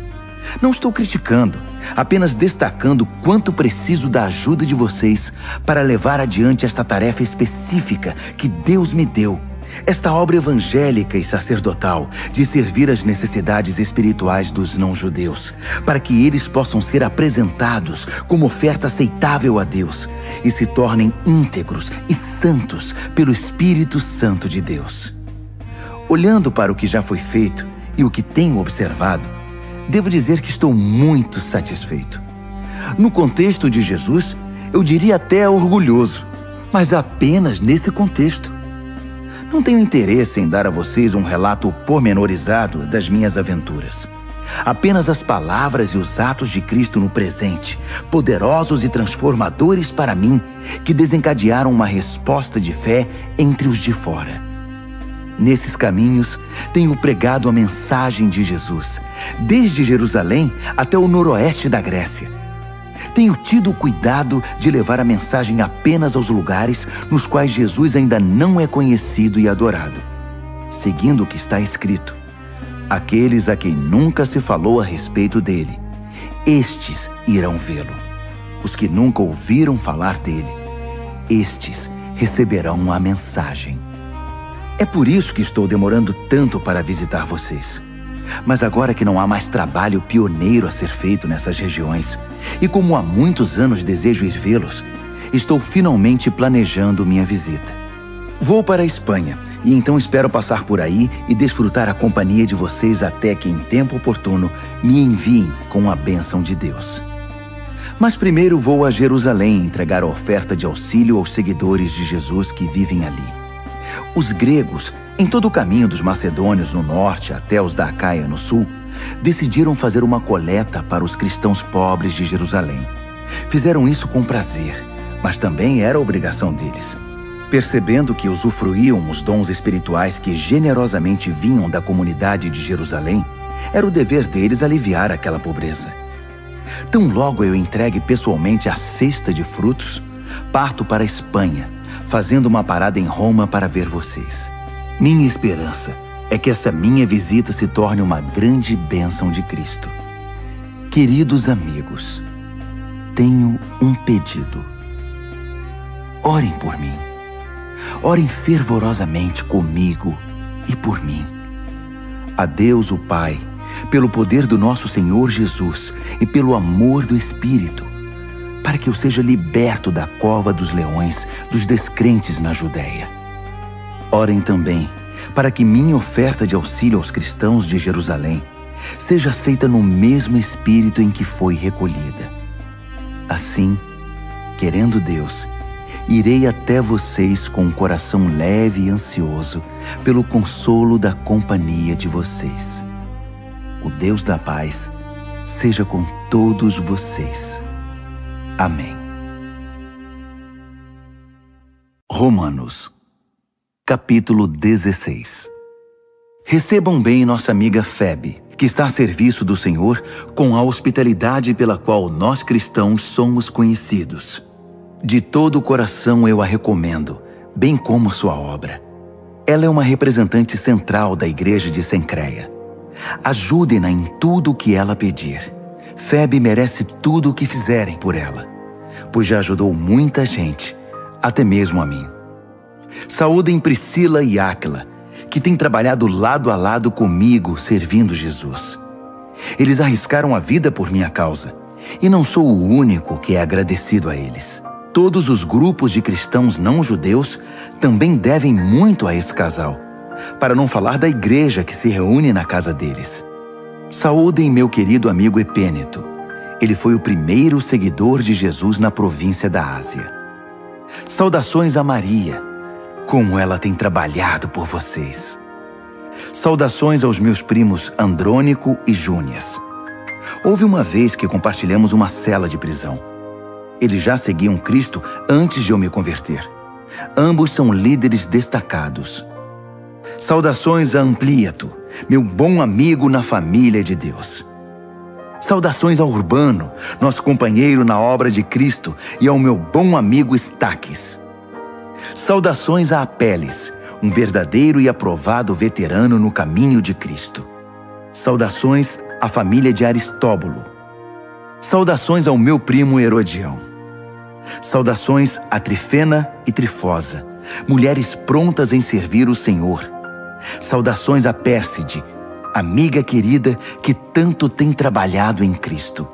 Speaker 1: Não estou criticando, apenas destacando quanto preciso da ajuda de vocês para levar adiante esta tarefa específica que Deus me deu, esta obra evangélica e sacerdotal de servir às necessidades espirituais dos não-judeus, para que eles possam ser apresentados como oferta aceitável a Deus e se tornem íntegros e santos pelo Espírito Santo de Deus. Olhando para o que já foi feito e o que tenho observado, devo dizer que estou muito satisfeito. No contexto de Jesus, eu diria até orgulhoso, mas apenas nesse contexto. Não tenho interesse em dar a vocês um relato pormenorizado das minhas aventuras. Apenas as palavras e os atos de Cristo no presente, poderosos e transformadores para mim, que desencadearam uma resposta de fé entre os de fora. Nesses caminhos, tenho pregado a mensagem de Jesus, desde Jerusalém até o noroeste da Grécia. Tenho tido o cuidado de levar a mensagem apenas aos lugares nos quais Jesus ainda não é conhecido e adorado, seguindo o que está escrito: aqueles a quem nunca se falou a respeito dele, estes irão vê-lo. Os que nunca ouviram falar dele, estes receberão a mensagem. É por isso que estou demorando tanto para visitar vocês. Mas agora que não há mais trabalho pioneiro a ser feito nessas regiões, e como há muitos anos desejo ir vê-los, estou finalmente planejando minha visita. Vou para a Espanha, e então espero passar por aí e desfrutar a companhia de vocês até que, em tempo oportuno, me enviem com a bênção de Deus. Mas primeiro vou a Jerusalém entregar a oferta de auxílio aos seguidores de Jesus que vivem ali. Os gregos, em todo o caminho dos macedônios no norte até os da Acaia no sul, decidiram fazer uma coleta para os cristãos pobres de Jerusalém. Fizeram isso com prazer, mas também era obrigação deles. Percebendo que usufruíam os dons espirituais que generosamente vinham da comunidade de Jerusalém, era o dever deles aliviar aquela pobreza. Tão logo eu entregue pessoalmente a cesta de frutos, parto para a Espanha, fazendo uma parada em Roma para ver vocês. Minha esperança é que essa minha visita se torne uma grande bênção de Cristo. Queridos amigos, tenho um pedido. Orem por mim. Orem fervorosamente comigo e por mim. A Deus o Pai, pelo poder do nosso Senhor Jesus e pelo amor do Espírito, para que eu seja liberto da cova dos leões dos descrentes na Judéia. Orem também para que minha oferta de auxílio aos cristãos de Jerusalém seja aceita no mesmo espírito em que foi recolhida. Assim, querendo Deus, irei até vocês com um coração leve e ansioso pelo consolo da companhia de vocês. O Deus da paz seja com todos vocês. Amém. Romanos, capítulo 16. Recebam bem nossa amiga Febe, que está a serviço do Senhor com a hospitalidade pela qual nós cristãos somos conhecidos. De todo o coração eu a recomendo, bem como sua obra. Ela é uma representante central da igreja de Cencreia. Ajudem-na em tudo o que ela pedir. Febe merece tudo o que fizerem por ela, pois já ajudou muita gente, até mesmo a mim. Saúdem Priscila e Áquila, que têm trabalhado lado a lado comigo servindo Jesus. Eles arriscaram a vida por minha causa, e não sou o único que é agradecido a eles. Todos os grupos de cristãos não-judeus também devem muito a esse casal, para não falar da igreja que se reúne na casa deles. Saúdem meu querido amigo Epêneto. Ele foi o primeiro seguidor de Jesus na província da Ásia. Saudações a Maria, Como ela tem trabalhado por vocês. Saudações aos meus primos Andrônico e Júnias. Houve uma vez que compartilhamos uma cela de prisão. Eles já seguiam Cristo antes de eu me converter. Ambos são líderes destacados. Saudações a Amplíato, meu bom amigo na família de Deus. Saudações a Urbano, nosso companheiro na obra de Cristo, e ao meu bom amigo Estaques. Saudações a Apeles, um verdadeiro e aprovado veterano no caminho de Cristo. Saudações à família de Aristóbulo. Saudações ao meu primo Herodião. Saudações a Trifena e Trifosa, mulheres prontas em servir o Senhor. Saudações a Pérside, amiga querida que tanto tem trabalhado em Cristo.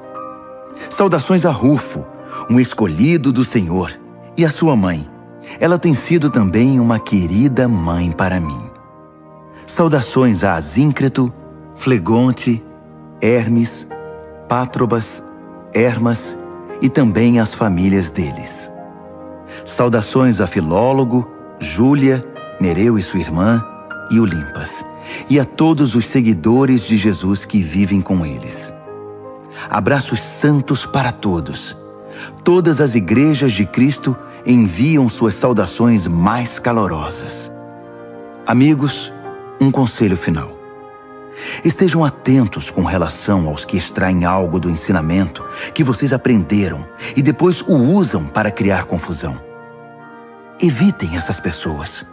Speaker 1: Saudações a Rufo, um escolhido do Senhor, e a sua mãe. Ela tem sido também uma querida mãe para mim. Saudações a Asíncreto, Flegonte, Hermes, Pátrobas, Hermas e também às famílias deles. Saudações a Filólogo, Júlia, Nereu e sua irmã, e Olimpas, e a todos os seguidores de Jesus que vivem com eles. Abraços santos para todos. Todas as igrejas de Cristo enviam suas saudações mais calorosas. Amigos, um conselho final. Estejam atentos com relação aos que extraem algo do ensinamento que vocês aprenderam e depois o usam para criar confusão. Evitem essas pessoas.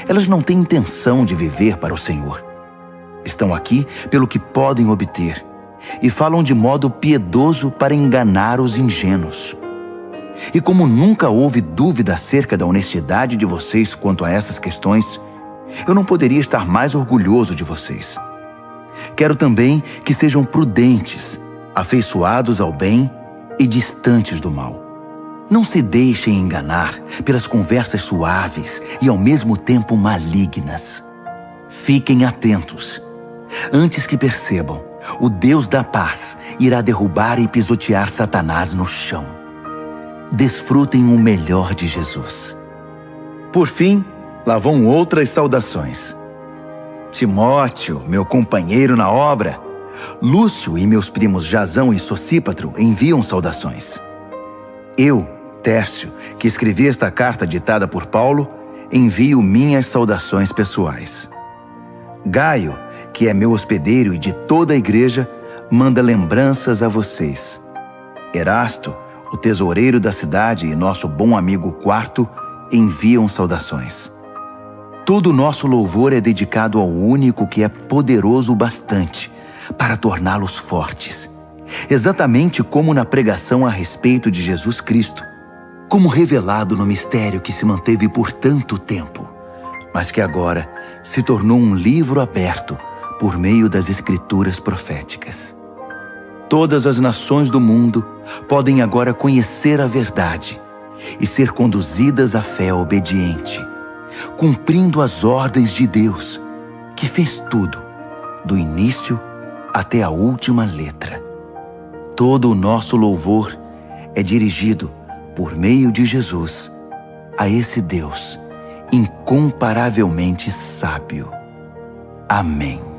Speaker 1: Elas não têm intenção de viver para o Senhor. Estão aqui pelo que podem obter e falam de modo piedoso para enganar os ingênuos. E como nunca houve dúvida acerca da honestidade de vocês quanto a essas questões, eu não poderia estar mais orgulhoso de vocês. Quero também que sejam prudentes, afeiçoados ao bem e distantes do mal. Não se deixem enganar pelas conversas suaves e ao mesmo tempo malignas. Fiquem atentos. Antes que percebam, o Deus da paz irá derrubar e pisotear Satanás no chão. Desfrutem o melhor de Jesus. Por fim, lá vão outras saudações. Timóteo, meu companheiro na obra, Lúcio e meus primos Jasão e Sosípatro enviam saudações. Eu, Tércio, que escrevi esta carta ditada por Paulo, envio minhas saudações pessoais. Gaio, que é meu hospedeiro e de toda a igreja, manda lembranças a vocês. Erasto, o tesoureiro da cidade e nosso bom amigo Quarto, enviam saudações. Todo o nosso louvor é dedicado ao único que é poderoso o bastante para torná-los fortes, exatamente como na pregação a respeito de Jesus Cristo, como revelado no mistério que se manteve por tanto tempo, mas que agora se tornou um livro aberto por meio das escrituras proféticas. Todas as nações do mundo podem agora conhecer a verdade e ser conduzidas à fé obediente, cumprindo as ordens de Deus, que fez tudo, do início até a última letra. Todo o nosso louvor é dirigido, por meio de Jesus, a esse Deus incomparavelmente sábio. Amém.